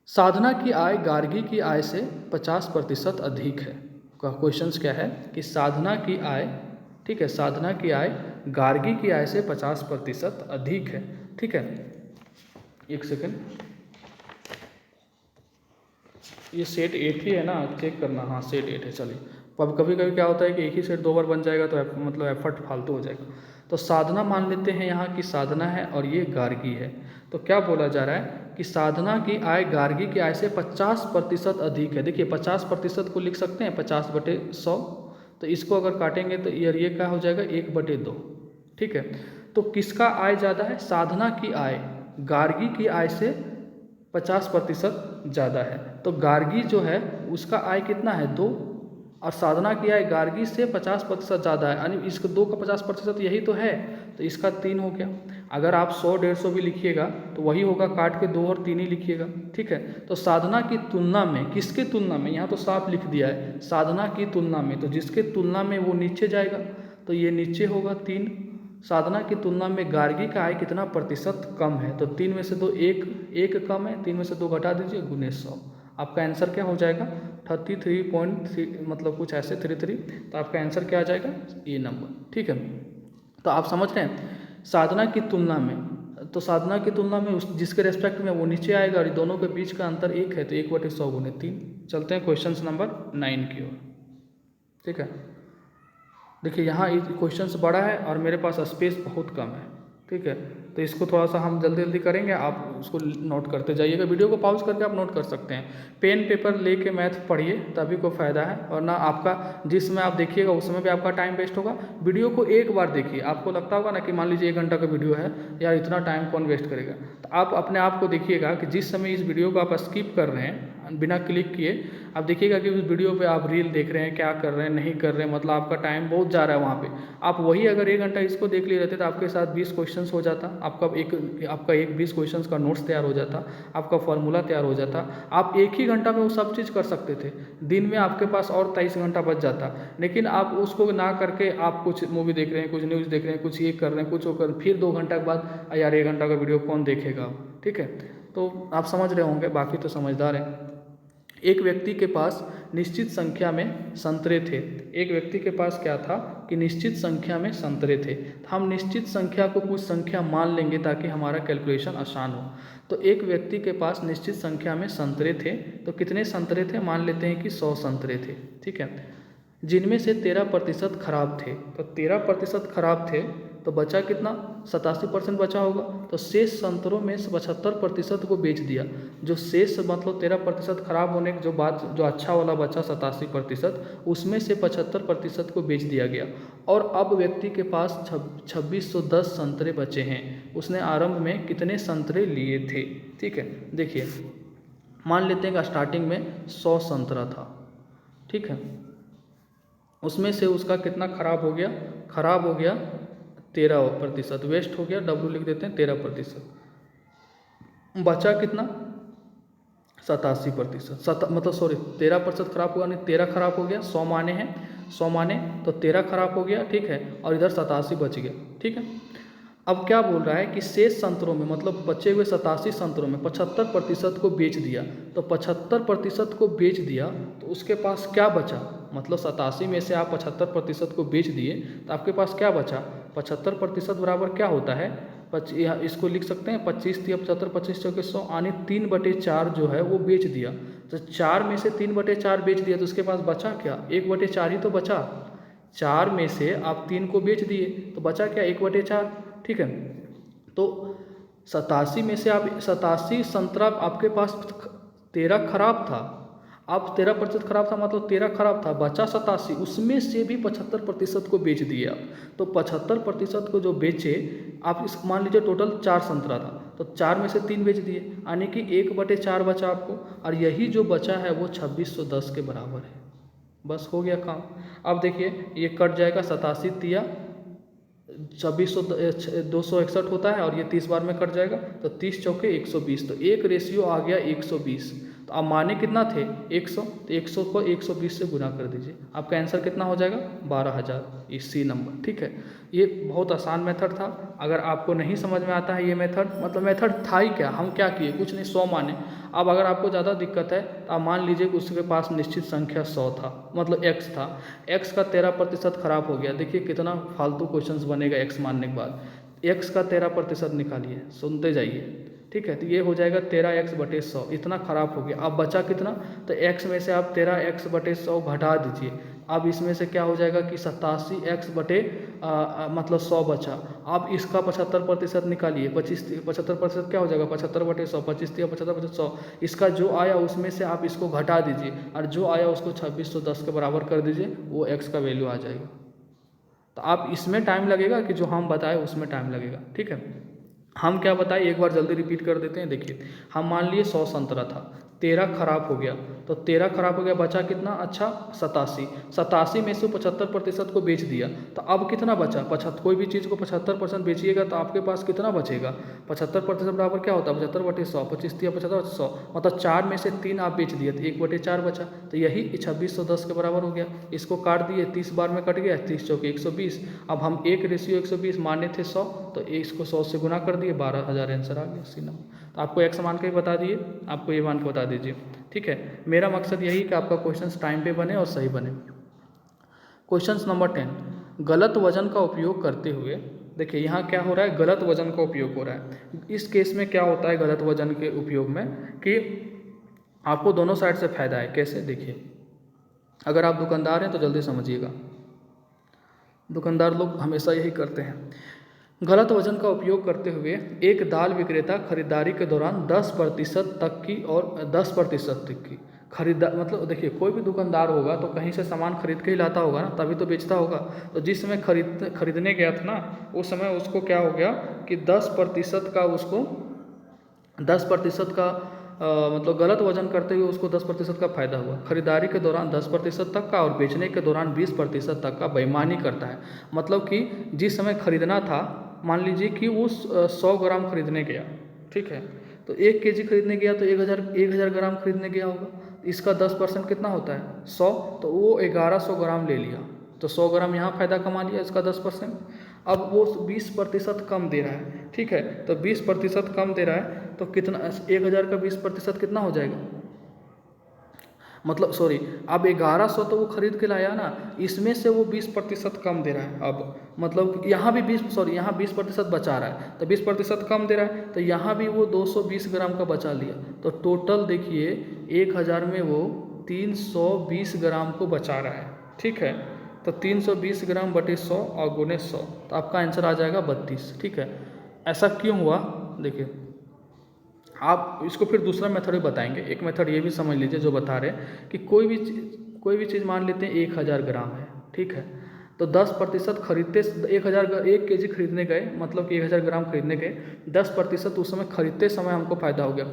Speaker 1: साधना की आय गार्गी की आय से 50% अधिक है। क्वेश्चन क्या है कि साधना की आय, ठीक है, साधना की आय गार्गी की आय से 50% अधिक है, ठीक है। एक सेकंड, ये सेट 8 ही है ना, चेक करना, हाँ सेट 8 है। चलिए, अब कभी कभी क्या होता है कि एक ही सेट 2 बार बन जाएगा तो मतलब एफर्ट फालतू हो जाएगा। तो साधना मान लेते हैं यहाँ की साधना है और ये गार्गी है। तो क्या बोला जा रहा है कि साधना की आय गार्गी की आय से 50% अधिक है। देखिए 50% को लिख सकते हैं 50/100, तो इसको अगर काटेंगे तो ये क्या हो जाएगा, 1/2, ठीक है। तो किसका आय ज़्यादा है, साधना की आय गार्गी की आय से 50% ज़्यादा है। तो गार्गी जो है उसका आय कितना है, 2, और साधना की आय गार्गी से 50% ज़्यादा है, यानी इसका 2 का 50% यही तो है, तो इसका 3 हो गया। अगर आप 100 150 भी लिखिएगा तो वही होगा, काट के 2 और 3 ही लिखिएगा, ठीक है। तो साधना की तुलना में, किसके तुलना में, यहाँ तो साफ लिख दिया है साधना की तुलना में, तो जिसके तुलना में वो नीचे जाएगा, तो ये नीचे होगा 3। साधना की तुलना में गार्गी का आय कितना प्रतिशत कम है, तो 3 में से 2 एक कम है, 3 में से 2 घटा दीजिए, गुने 100। आपका आंसर क्या हो जाएगा, 33.3, मतलब कुछ ऐसे 33। तो आपका आंसर क्या आ जाएगा, ए नंबर, ठीक है। तो आप समझ रहे हैं साधना की तुलना में, तो साधना की तुलना में उस जिसके रेस्पेक्ट में वो नीचे आएगा, और दोनों के बीच का अंतर 1 है, तो 1/100 गुने 3। चलते हैं क्वेश्चन नंबर 9 की ओर, ठीक है। देखिए यहाँ क्वेश्चन बड़ा है और मेरे पास स्पेस बहुत कम है, ठीक है। तो इसको थोड़ा सा हम जल्दी जल्दी करेंगे, आप उसको नोट करते जाइएगा, वीडियो को पॉज करके आप नोट कर सकते हैं। पेन पेपर लेके मैथ पढ़िए तभी को फ़ायदा है, और ना आपका जिसमें आप देखिएगा उसमें भी आपका टाइम वेस्ट होगा। वीडियो को एक बार देखिए, आपको लगता होगा ना कि मान लीजिए 1 घंटा का वीडियो है, यार इतना टाइम कौन वेस्ट करेगा, तो आप अपने आप को देखिएगा कि जिस समय इस वीडियो को आप स्किप कर रहे हैं बिना क्लिक किए, आप देखिएगा कि उस वीडियो पे आप रील देख रहे हैं, क्या कर रहे हैं, नहीं कर रहे हैं, मतलब आपका टाइम बहुत जा रहा है वहाँ पे। आप वही अगर 1 घंटा इसको देख लिए रहते तो आपके साथ 20 क्वेश्चंस हो जाता, आपका एक 20 क्वेश्चंस का नोट्स तैयार हो जाता, आपका फॉर्मूला तैयार हो जाता, आप एक ही घंटा में वो सब चीज़ कर सकते थे। दिन में आपके पास और 23 घंटा बच जाता, लेकिन आप उसको ना करके आप कुछ मूवी देख रहे हैं, कुछ न्यूज़ देख रहे हैं, कुछ ये कर रहे हैं, कुछ वो कर, फिर 2 घंटा के बाद यार 1 घंटा का वीडियो कौन देखेगा, ठीक है। तो आप समझ रहे होंगे, बाकी तो समझदार हैं। एक व्यक्ति के पास निश्चित संख्या में संतरे थे। एक व्यक्ति के पास क्या था कि निश्चित संख्या में संतरे थे। हम निश्चित संख्या को कुछ संख्या मान लेंगे ताकि हमारा कैलकुलेशन आसान हो। तो एक व्यक्ति के पास निश्चित संख्या में संतरे थे, तो कितने संतरे थे, मान लेते हैं कि 100 संतरे थे, ठीक है, जिनमें से 13% खराब थे। तो 13% खराब थे तो बचा कितना, 87% बचा होगा। तो शेष संतरों में से 75% को बेच दिया। जो शेष मतलब 13% खराब होने की जो अच्छा वाला बचा 87%, उसमें से 75% को बेच दिया गया। और अब व्यक्ति के पास 2610 संतरे बचे हैं। उसने आरंभ में कितने संतरे लिए थे, ठीक है। देखिए मान लेते हैं कि स्टार्टिंग में 100 संतरा था, ठीक है, उसमें से उसका कितना खराब हो गया, खराब हो गया 13%, वेस्ट हो गया, डब्ल्यू लिख देते हैं 13%। बचा कितना 87%, मतलब सॉरी 13% खराब हुआ, नहीं 13 खराब हो गया, 100 माने हैं, 100 माने तो 13 खराब हो गया, ठीक है, और इधर 87 बच गया, ठीक है। अब क्या बोल रहा है कि शेष संतरों में, मतलब बचे हुए 87 संतरों में 75% को बेच दिया, तो 75% को बेच दिया तो उसके पास क्या बचा, मतलब 87 में से आप 75% को बेच दिए तो आपके पास क्या बचा, 75% बराबर क्या होता है, इसको लिख सकते हैं 25 या 75, 25 चौके 100, यानी 3/4 जो है वो बेच दिया। तो 4 में से 3/4 बेच दिया तो उसके पास बचा क्या, 1/4 ही तो बचा। 4 में से आप 3 को बेच दिए तो बचा क्या, 1/4, ठीक है। तो 87 में से आप 87 संतरा आपके पास 13 खराब था, आप 13% खराब था, मतलब 13 खराब था, बचा 87, उसमें से भी 75% को बेच दिए आप। तो 75% को जो बेचे आप, इस मान लीजिए टोटल 4 संतरा था तो 4 में से 3 बेच दिए, यानी कि 1/4 बचा आपको, और यही जो बचा है वो 2610 के बराबर है। बस हो गया काम। अब देखिए ये कट जाएगा, 87 तिया 261 होता है और ये 30 बार में कट जाएगा, तो 30 चौके 120, तो एक रेशियो आ गया 120। तो अब माने कितना थे 100, तो 100 को 120 से गुना कर दीजिए, आपका आंसर कितना हो जाएगा 12,000, इसी नंबर, ठीक है। ये बहुत आसान मेथड था। अगर आपको नहीं समझ में आता है ये मेथड, मतलब मेथड था ही क्या, हम क्या किए, कुछ नहीं, 100 माने। अब अगर आपको ज़्यादा दिक्कत है तो आप मान लीजिए कि उसके पास निश्चित संख्या 100 था, मतलब x था, x का 13% खराब हो गया। देखिए कितना फालतू क्वेश्चंस बनेगा x मानने के बाद। x का 13% निकालिए, सुनते जाइए, ठीक है। तो ये हो जाएगा 13x/100, इतना खराब हो गया। अब बचा कितना, तो x में से आप 13x/100 घटा दीजिए। अब इसमें से क्या हो जाएगा कि 87x मतलब 100 बचा। अब इसका 75% निकालिए, 75% क्या हो जाएगा 75/100, 25 या 75/100। इसका जो आया उसमें से आप इसको घटा दीजिए, और जो आया उसको 2610 के बराबर कर दीजिए, वो x का वैल्यू आ जाएगा। तो आप इसमें टाइम लगेगा कि जो हम बताए उसमें टाइम लगेगा, ठीक है। हम क्या बताए एक बार जल्दी रिपीट कर देते हैं। देखिए हम मान लिए 100 संतरा था, 13 खराब हो गया, तो 13 खराब हो गया, बचा कितना, अच्छा 87 में से 75% को बेच दिया, तो अब कितना बचा, 75, कोई भी चीज़ को 75% बेचिएगा तो आपके पास कितना बचेगा, 75% बराबर क्या होता है 75/100, 25 या 75/100, मतलब 4 में से 3 आप बेच दिए तो 1/4 बचा, तो यही 2610 के बराबर हो गया। इसको काट दिए, 30 बार में कट गया, 30 चौके 120। अब हम 1:120 माने थे 100, तो इसको 100 से गुना कर दिए, 12,000 आंसर आ गया, इसी नंबर। तो आपको x मान के बता दिए, आपको ये मान के बता दीजिए, ठीक है। मेरा मकसद यही कि आपका क्वेश्चन टाइम पे बने और सही बने। क्वेश्चन नंबर 10, गलत वजन का उपयोग करते हुए, देखिए यहाँ क्या हो रहा है, गलत वजन का उपयोग हो रहा है। इस केस में क्या होता है गलत वजन के उपयोग में, कि आपको दोनों साइड से फायदा है। कैसे, देखिए अगर आप दुकानदार हैं तो जल्दी समझिएगा, दुकानदार लोग हमेशा यही करते हैं। गलत वजन का उपयोग करते हुए एक दाल विक्रेता खरीदारी के दौरान 10% तक की और 10% तक की खरीदार, मतलब देखिए कोई भी दुकानदार होगा तो कहीं से सामान खरीद के ही लाता होगा ना, तभी तो बेचता होगा। तो जिस समय खरीदने गया था ना, उस समय उसको क्या हो गया कि 10% का, उसको 10% का मतलब गलत वजन करते हुए उसको 10% का फायदा हुआ। खरीदारी के दौरान 10% तक का और बेचने के दौरान 20% तक का बेईमानी करता है। मतलब कि जिस समय खरीदना था, मान लीजिए कि वो 100 ग्राम खरीदने गया, ठीक है, तो 1 केजी खरीदने गया तो 1000 ग्राम खरीदने गया होगा। इसका 10% कितना होता है 100, तो वो 1100 ग्राम ले लिया, तो 100 ग्राम यहाँ फ़ायदा कमा लिया, इसका 10%। अब वो 20% कम दे रहा है, ठीक है, तो 20% कम दे रहा है, तो कितना 1000 का 20% कितना हो जाएगा, मतलब सॉरी, अब 1100 तो वो खरीद के लाया ना, इसमें से वो 20% कम दे रहा है। अब मतलब यहाँ भी 20% बचा रहा है, तो 20% कम दे रहा है, तो यहाँ भी वो 220 ग्राम का बचा लिया। तो टोटल देखिए 1000 में वो 320 ग्राम को बचा रहा है, ठीक है। तो 320 ग्राम बटे 100 और गुने 100, तो आपका आंसर आ जाएगा 32, ठीक है। ऐसा क्यों हुआ, देखिए आप इसको फिर दूसरा मेथड भी बताएंगे। एक मेथड ये भी समझ लीजिए जो बता रहे हैं कि कोई भी चीज़ मान लेते हैं 1000 ग्राम है, ठीक है, तो 10% खरीदते, 1 केजी खरीदने गए, मतलब कि 1000 ग्राम खरीदने गए, 10% उस समय खरीदते समय हमको फ़ायदा हो गया।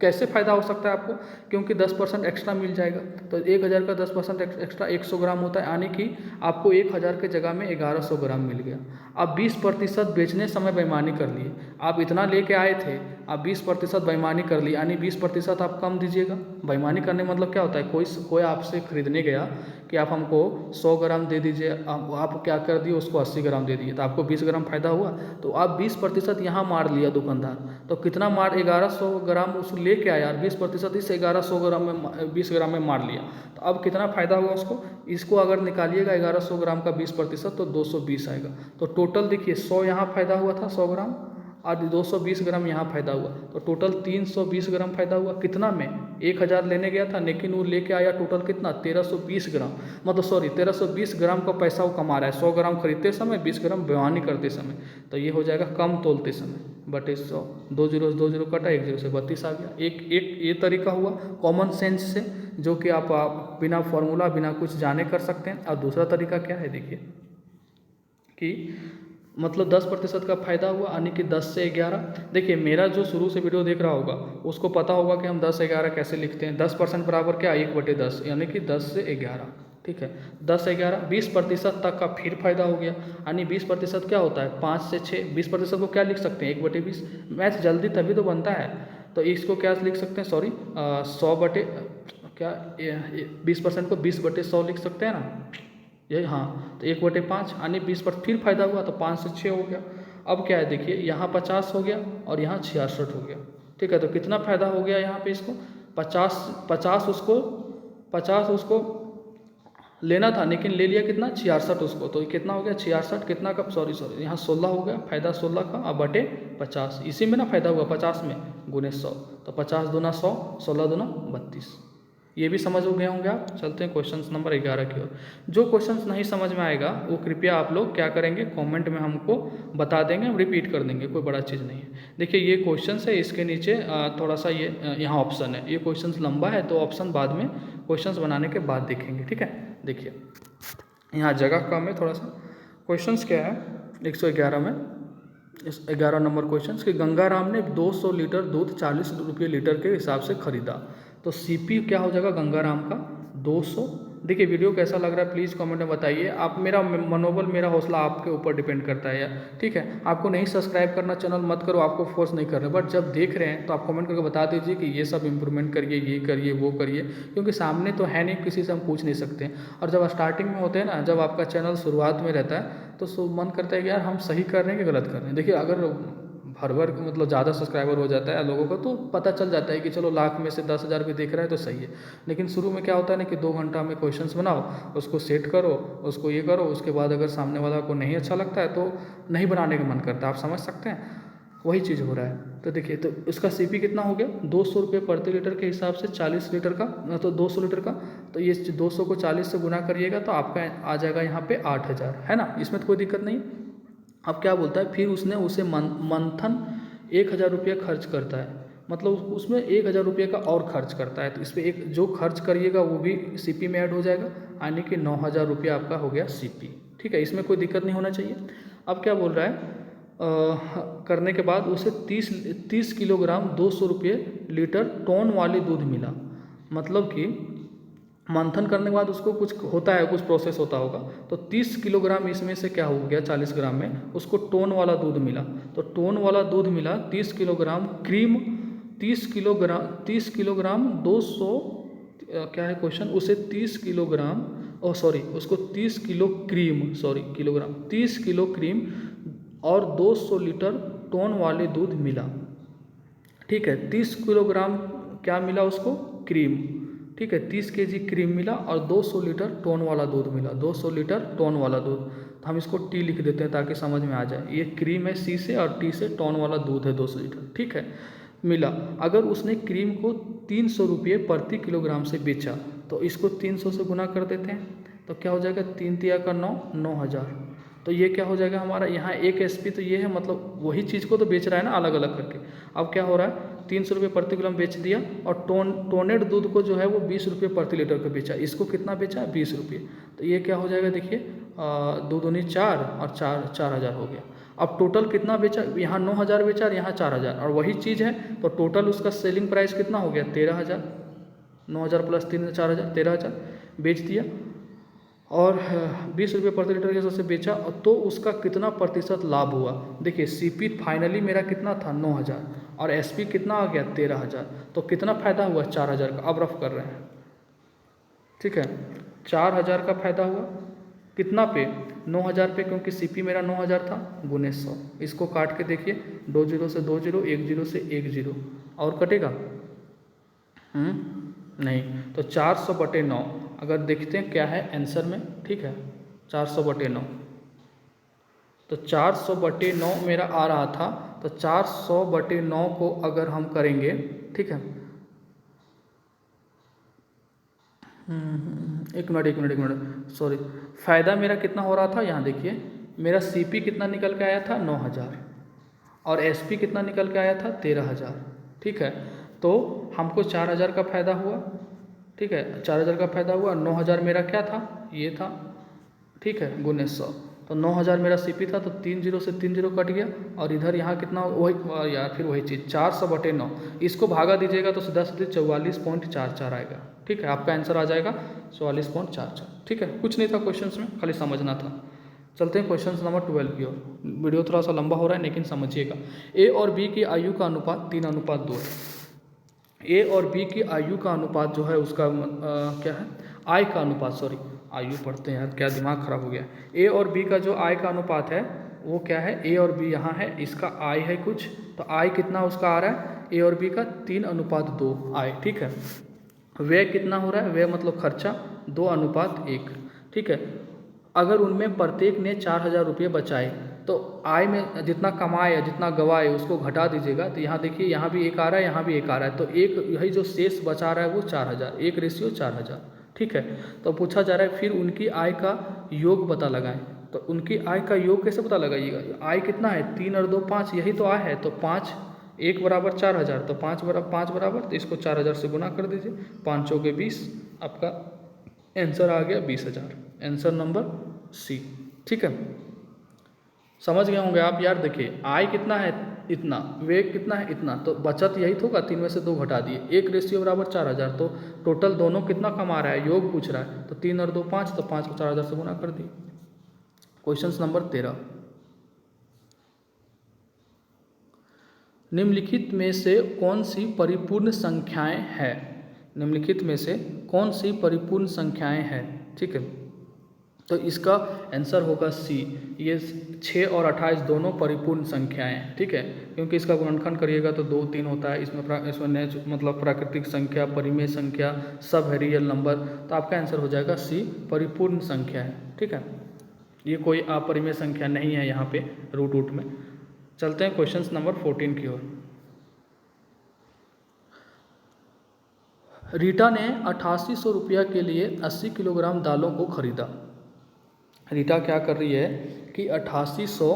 Speaker 1: कैसे फ़ायदा हो सकता है आपको, क्योंकि 10% एक्स्ट्रा मिल जाएगा। तो 1000 का 10% एक्स्ट्रा 100 ग्राम होता है, यानी कि आपको 1000 के जगह में 1100 ग्राम मिल गया। आप 20% बेचने समय बेईमानी कर लिए, आप इतना लेके आए थे, आप 20% बेईमानी कर ली, यानी 20% आप कम दीजिएगा। बेईमानी करने मतलब क्या होता है, कोई आपसे खरीदने गया कि आप हमको 100 ग्राम दे दीजिए, आप क्या कर दिए, उसको 80 ग्राम दे दिए, तो आपको 20 ग्राम फायदा हुआ। तो आप 20% यहाँ मार लिया दुकानदार, तो कितना मार, 1100 ग्राम उस लेके आया यार, 20% इस 1100 ग्राम में 20 ग्राम में मार लिया, तो अब कितना फायदा हुआ उसको। इसको अगर निकालिएगा 1100 ग्राम का 20% तो 220 आएगा। तो टोटल देखिए 100 यहाँ फायदा हुआ था 100 ग्राम, और 220 ग्राम यहाँ फायदा हुआ, तो टोटल 320 ग्राम फायदा हुआ। कितना में, 1000 लेने गया था, लेकिन वो लेके आया टोटल कितना, 1320 ग्राम, मतलब सॉरी 1320 ग्राम का पैसा वो कमा रहा है 100 ग्राम खरीदते समय, 20 ग्राम बेईमानी करते समय। तो ये हो जाएगा कम तोलते समय बटे 100, 2 जीरो से 2 जीरो कटा, 1 जीरो से 32 आ गया। एक ये तरीका हुआ कॉमन सेंस से, जो कि आप बिना फॉर्मूला बिना कुछ जाने कर सकते हैं। और दूसरा तरीका क्या है, देखिए कि मतलब 10% का फायदा हुआ, यानी कि 10 से 11। देखिए मेरा जो शुरू से वीडियो देख रहा होगा उसको पता होगा कि हम 10 से 11 कैसे लिखते हैं। 10% बराबर क्या, 1/10, यानी कि 10 से 11, ठीक है। 10 से 11, 20% तक का फिर फायदा हो गया, यानी 20% क्या होता है, 5 से 6। 20% को क्या लिख सकते हैं, 1/20। मैथ जल्दी तभी तो बनता है, तो इसको क्या लिख सकते हैं, सॉरी 100 बटे क्या 20% को 20/100 लिख सकते हैं ना, यही, हाँ। तो 1/5, यानी 20 पर फिर फायदा हुआ, तो 5 से 6 हो गया। अब क्या है, देखिए यहाँ 50 हो गया और यहाँ 66 हो गया, ठीक है। तो कितना फायदा हो गया यहाँ पे, इसको 50 उसको लेना था, लेकिन ले लिया कितना, 66 उसको। तो कितना हो गया, 66 कितना का, सॉरी यहाँ 16 हो गया, फायदा 16 का, अब बटे 50, इसी में ना फायदा हुआ 50 में, गुने 100, तो 50 दूना 100, 16 दूना 32। ये भी समझ हो गए होंगे आप। चलते हैं क्वेश्चन नंबर 11 की ओर। जो क्वेश्चन नहीं समझ में आएगा वो कृपया आप लोग क्या करेंगे, कमेंट में हमको बता देंगे, हम रिपीट कर देंगे, कोई बड़ा चीज़ नहीं है। देखिए ये क्वेश्चन है, इसके नीचे थोड़ा सा ये यहाँ ऑप्शन है, ये क्वेश्चन लंबा है तो ऑप्शन बाद में क्वेश्चन बनाने के बाद देखेंगे, ठीक है। देखिए यहाँ जगह कम है थोड़ा सा। क्वेश्चन क्या है 111 में, इस 11 नंबर क्वेश्चन कि गंगाराम ने 200 लीटर दूध 40 रुपये लीटर के हिसाब से खरीदा, तो सीपी क्या हो जाएगा गंगाराम का 200। देखिए वीडियो कैसा लग रहा है प्लीज़ कमेंट में बताइए। आप मेरा मनोबल, मेरा हौसला आपके ऊपर डिपेंड करता है यार, ठीक है। आपको नहीं सब्सक्राइब करना चैनल मत करो, आपको फोर्स नहीं कर रहे, बट जब देख रहे हैं तो आप कमेंट करके बता दीजिए कि ये सब इंप्रूवमेंट करिए, ये करिए, वो करिए, क्योंकि सामने तो है नहीं, किसी से हम पूछ नहीं सकते। और जब स्टार्टिंग में होते हैं ना, जब आपका चैनल शुरुआत में रहता है तो मन करता है कि यार हम सही कर रहे हैं कि गलत कर रहे हैं। देखिए अगर भर मतलब ज़्यादा सब्सक्राइबर हो जाता है लोगों को तो पता चल जाता है कि चलो लाख में से 10,000 भी देख रहा है तो सही है। लेकिन शुरू में क्या होता है ना कि 2 घंटा में क्वेश्चंस बनाओ, उसको सेट करो, उसको ये करो, उसके बाद अगर सामने वाला को नहीं अच्छा लगता है तो नहीं बनाने का मन करता, आप समझ सकते हैं, वही चीज़ हो रहा है। तो देखिए तो इसका सीपी कितना हो गया, 200 रुपये प्रति लीटर के हिसाब से 40 लीटर का, तो 200 लीटर का, तो ये 200 को 40 से गुना करिएगा तो आपका आ जाएगा यहाँ पे 8,000, है ना, इसमें तो कोई दिक्कत नहीं। अब क्या बोलता है, फिर उसने उसे मंथन 1,000 रुपये खर्च करता है, मतलब उसमें 1,000 रुपये का और खर्च करता है, तो इस पर एक जो खर्च करिएगा वो भी सीपी में ऐड हो जाएगा, यानी कि 9,000 रुपये आपका हो गया सीपी, ठीक है। इसमें कोई दिक्कत नहीं होना चाहिए। अब क्या बोल रहा है, करने के बाद उसे 30 किलोग्राम 200 रुपये लीटर टोन वाली दूध मिला, मतलब कि मंथन करने के बाद उसको कुछ होता है, कुछ प्रोसेस होता होगा, तो 30 किलोग्राम इसमें से क्या हो गया, 40 ग्राम में उसको टोन वाला दूध मिला। तो टोन वाला दूध मिला 30 किलोग्राम क्रीम, 30 किलोग्राम 200 क्या है क्वेश्चन, उसे 30 किलोग्राम उसको 30 kilo cream, kilogram 30 kilo cream और 200 लीटर टोन वाले दूध मिला, ठीक है। 30 किलोग्राम क्या मिला उसको, क्रीम, ठीक है। 30 केजी क्रीम मिला और 200 लीटर टोन वाला दूध मिला, 200 लीटर टोन वाला दूध, तो हम इसको टी लिख देते हैं ताकि समझ में आ जाए। ये क्रीम है सी से और टी से टोन वाला दूध है 200 लीटर, ठीक है, मिला। अगर उसने क्रीम को 300 रुपये प्रति किलोग्राम से बेचा तो इसको 300 से गुना कर देते हैं, तो क्या हो जाएगा, 3 तिया का 9, 9,000। तो ये क्या हो जाएगा हमारा, यहाँ 1 SP तो ये है, मतलब वही चीज़ को तो बेच रहा है ना अलग अलग करके। अब क्या हो रहा है, 300 रुपये प्रति किलो बेच दिया और टोनेड दूध को जो है वो 20 रुपये प्रति लीटर को बेचा, इसको कितना बेचा, 20 रुपये। तो ये क्या हो जाएगा, देखिए 2 दूनी 4 और 4 4,000 हो गया। अब टोटल कितना बेचा, यहाँ 9,000 बेचा और यहाँ 4,000, और वही चीज़ है तो टोटल उसका सेलिंग प्राइस कितना हो गया 13,000। 9,000 प्लस 3 4,000 13,000 बेच दिया, और 20 रुपये प्रति लीटर के हिसाब से बेचा, तो उसका कितना प्रतिशत लाभ हुआ। देखिए सीपी फाइनली मेरा कितना था 9,000 और एसपी कितना आ गया 13,000, तो कितना फ़ायदा हुआ 4,000 का। अब रफ कर रहे हैं, ठीक है, 4,000 का फ़ायदा हुआ कितना पे 9,000 पे, क्योंकि सीपी मेरा 9,000 था गुने 100। इसको काट के देखिए, 2 0 से 2 0, 1 0 से 1 0, और कटेगा नहीं, तो 400/9 अगर देखते हैं क्या है आंसर में, ठीक है 400/9, तो 400/9 मेरा आ रहा था, तो 400/9 को अगर हम करेंगे, ठीक है, एक मिनट सॉरी, फ़ायदा मेरा कितना हो रहा था, यहाँ देखिए मेरा सीपी कितना निकल के आया था 9,000 और एसपी कितना निकल के आया था 13,000, ठीक है, तो हमको 4,000 का फ़ायदा हुआ, ठीक है 4,000 का फ़ायदा हुआ, 9,000 मेरा क्या था, ये था, ठीक है गुने 100, तो 9,000 मेरा सीपी था, तो 3 0 से 3 0 कट गया, और इधर यहाँ कितना वही यार फिर वही चीज़ 400/9, इसको भागा दीजिएगा तो सीधा 44.44 आएगा, ठीक है, आपका आंसर आ जाएगा 44.44, ठीक है, कुछ नहीं था क्वेश्चंस में, खाली समझना था। चलते हैं क्वेश्चन नंबर 12 की ओर। वीडियो थोड़ा सा लंबा हो रहा है लेकिन समझिएगा। ए और बी की आयु का अनुपात 3:2 है। ए और बी की आयु का अनुपात जो है उसका क्या है, आय का अनुपात, सॉरी आयु पढ़ते हैं यार, क्या दिमाग खराब हो गया। ए और बी का जो आय का अनुपात है वो क्या है, ए और बी यहाँ है, इसका आय है कुछ, तो आय कितना उसका आ रहा है ए और बी का 3:2 आय, ठीक है। व्यय कितना हो रहा है, व्यय मतलब खर्चा 2:1, ठीक है। अगर उनमें प्रत्येक ने 4,000 रुपये बचाए तो आय में जितना कमाए जितना गवाए उसको घटा दीजिएगा, तो यहाँ देखिए यहाँ भी एक आ रहा है यहाँ भी एक आ रहा है, तो एक यही जो शेष बचा रहा है वो 4,000, 1:4,000, ठीक है। तो पूछा जा रहा है फिर उनकी आय का योग पता लगाएं, तो उनकी आय का योग कैसे पता लगाइएगा, आय कितना है 3 और 2 5, यही तो आय है, तो 5 1 बराबर 4,000, तो 5 बराबर, तो इसको 4,000 से गुना कर दीजिए, 5 चौके 20, आपका आंसर आ गया 20,000, आंसर नंबर सी, ठीक है। समझ गए होंगे आप यार। देखिए आय कितना है इतना, व्यय कितना है इतना, तो बचत यही तो होगा, 3 में से 2 घटा दिए, 1 बराबर 4,000, तो टोटल दोनों कितना कमा रहा है, योग पूछ रहा है, तो 3 और 2 5, तो 5 को 4,000 से गुना कर दिए। क्वेश्चन नंबर 13, निम्नलिखित में से कौन सी परिपूर्ण संख्याएं हैं, निम्नलिखित में से कौन सी परिपूर्ण संख्याएं हैं, ठीक है। तो इसका आंसर होगा सी, ये 6 और 28 दोनों परिपूर्ण संख्याएं हैं, ठीक है, क्योंकि इसका गुणनखंड करिएगा तो 2 3 होता है, इसमें मतलब प्राकृतिक संख्या, परिमेय संख्या, सब है रियल नंबर, तो आपका आंसर हो जाएगा सी, परिपूर्ण संख्या है, ठीक है। ये कोई अपरिमेय संख्या नहीं है यहाँ पे रूट में। चलते हैं क्वेश्चन नंबर 14 की ओर। रीटा ने 8800 रुपया के लिए 80 किलोग्राम दालों को खरीदा। रीटा क्या कर रही है कि 8800,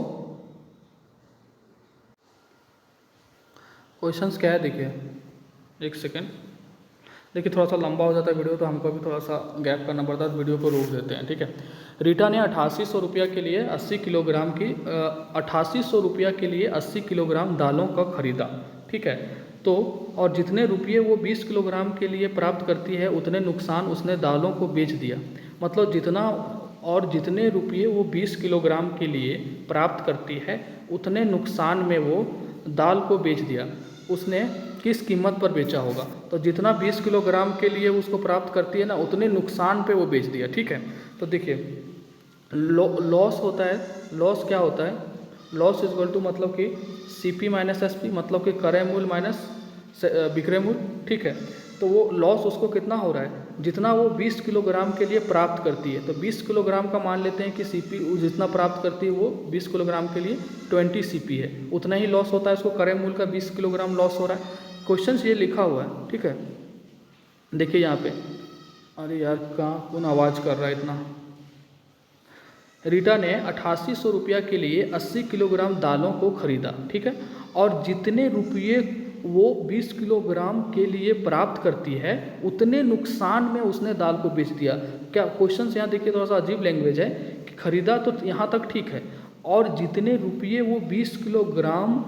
Speaker 1: क्वेश्चंस क्या है देखिए, एक सेकेंड, देखिए थोड़ा सा लंबा हो जाता है वीडियो तो हमको भी थोड़ा सा गैप करना पड़ता है, तो वीडियो को रोक देते हैं, ठीक है। रीटा ने 8800 रुपया के लिए 80 किलोग्राम की 8800 रुपया के लिए 80 किलोग्राम दालों का खरीदा, ठीक है। तो और जितने रुपये वो 20 किलोग्राम के लिए प्राप्त करती है उतने नुकसान उसने दालों को बेच दिया, मतलब जितने रुपये वो 20 किलोग्राम के लिए प्राप्त करती है उतने नुकसान में वो दाल को बेच दिया। उसने किस कीमत पर बेचा होगा, तो जितना 20 किलोग्राम के लिए उसको प्राप्त करती है ना उतने नुकसान पे वो बेच दिया, ठीक है। तो देखिए लॉस होता है, लॉस क्या होता है, लॉस इज इक्वल टू मतलब कि सीपी माइनस एसपी, मतलब कि क्रय मूल्य माइनस विक्रय मूल्य, ठीक है। तो वो लॉस उसको कितना हो रहा है, जितना वो 20 किलोग्राम के लिए प्राप्त करती है, तो 20 किलोग्राम का मान लेते हैं कि सीपी जितना प्राप्त करती है वो 20 किलोग्राम के लिए 20 सीपी है, उतना ही लॉस होता है, उसको क्रय मूल्य का 20 किलोग्राम लॉस हो रहा है। क्वेश्चन ये लिखा हुआ है, ठीक है। देखिए यहाँ पे, अरे यार कहाँ कौन आवाज़ कर रहा है इतना। रीटा ने 8800 रुपया के लिए 80 किलोग्राम दालों को खरीदा, ठीक है, और जितने रुपये वो 20 किलोग्राम के लिए प्राप्त करती है उतने नुकसान में उसने दाल को बेच दिया। क्या क्वेश्चन यहाँ देखिए थोड़ा सा अजीब लैंग्वेज है कि खरीदा तो यहाँ तक ठीक है, और जितने रुपये वो 20 किलोग्राम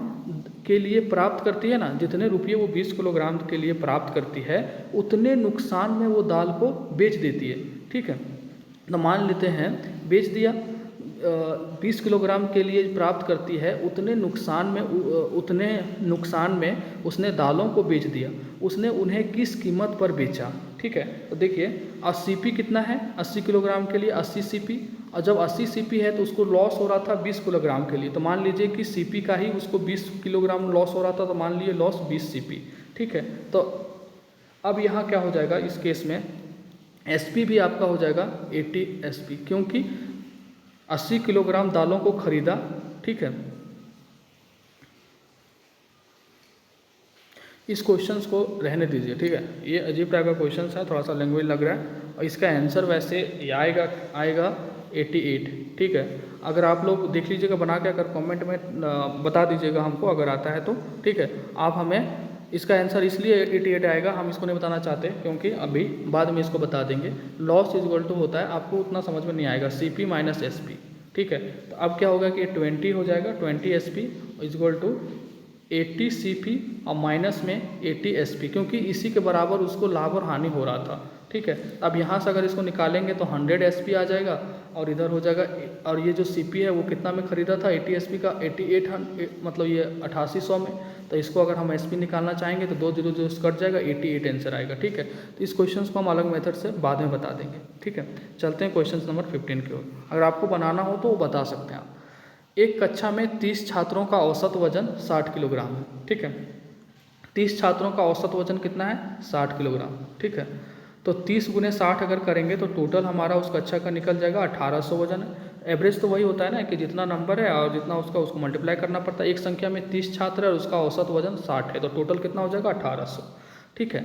Speaker 1: के लिए प्राप्त करती है ना, जितने रुपये वो 20 किलोग्राम के लिए प्राप्त करती है उतने नुकसान में वो दाल को बेच देती है। ठीक है, तो मान लेते हैं बेच दिया, 20 किलोग्राम के लिए प्राप्त करती है, उतने नुकसान में उसने दालों को बेच दिया। उसने उन्हें किस कीमत पर बेचा? ठीक है, तो देखिए CP कितना है 80 किलोग्राम के लिए 80 CP, और जब 80 CP है तो उसको लॉस हो रहा था 20 किलोग्राम के लिए, तो मान लीजिए कि CP का ही उसको 20 किलोग्राम लॉस हो रहा था, तो मान लीजिए लॉस 20 CP। ठीक है, तो अब यहाँ क्या हो जाएगा इस केस में, SP भी आपका हो जाएगा 80 SP, क्योंकि 80 किलोग्राम दालों को खरीदा। ठीक है, इस क्वेश्चंस को रहने दीजिए। ठीक है, ये अजीब टाइप का क्वेश्चन है, थोड़ा सा लैंग्वेज लग रहा है, और इसका आंसर वैसे ये आएगा 88। ठीक है, अगर आप लोग देख लीजिएगा बना के, अगर कमेंट में बता दीजिएगा हमको अगर आता है तो। ठीक है, आप हमें इसका आंसर इसलिए 88 आएगा, हम इसको नहीं बताना चाहते क्योंकि अभी बाद में इसको बता देंगे। लॉस इज इक्वल टू होता है, आपको उतना समझ में नहीं आएगा, CP माइनस SP। ठीक है, तो अब क्या होगा कि 20 हो जाएगा, 20 SP is equal to 80 CP और माइनस में 80 SP, क्योंकि इसी के बराबर उसको लाभ और हानि हो रहा था। ठीक है, अब यहाँ से अगर इसको निकालेंगे तो 100 SP आ जाएगा, और इधर हो जाएगा, और ये जो CP है वो कितना में खरीदा था 80 SP का, 8800 मतलब ये 8800 में, तो इसको अगर हम SP निकालना चाहेंगे तो 2 जीरो कट जाएगा, 88 आंसर आएगा। ठीक है, तो इस क्वेश्चन को हम अलग मेथड से बाद में बता देंगे। ठीक है, चलते हैं क्वेश्चन नंबर 15 की ओर। अगर आपको बनाना हो तो वो बता सकते हैं आप। एक कक्षा में 30 छात्रों का औसत वजन 60 किलोग्राम है। ठीक है, 30 छात्रों का औसत वजन कितना है 60 किलोग्राम। ठीक है, तो 30 गुने 60 अगर करेंगे तो टोटल हमारा उस कक्षा का निकल जाएगा 1800 वजन है। एवरेज तो वही होता है ना कि जितना नंबर है और जितना उसको मल्टीप्लाई करना पड़ता है। एक संख्या में 30 छात्र है और उसका औसत वजन 60 है, तो टोटल कितना हो जाएगा 1800। ठीक है,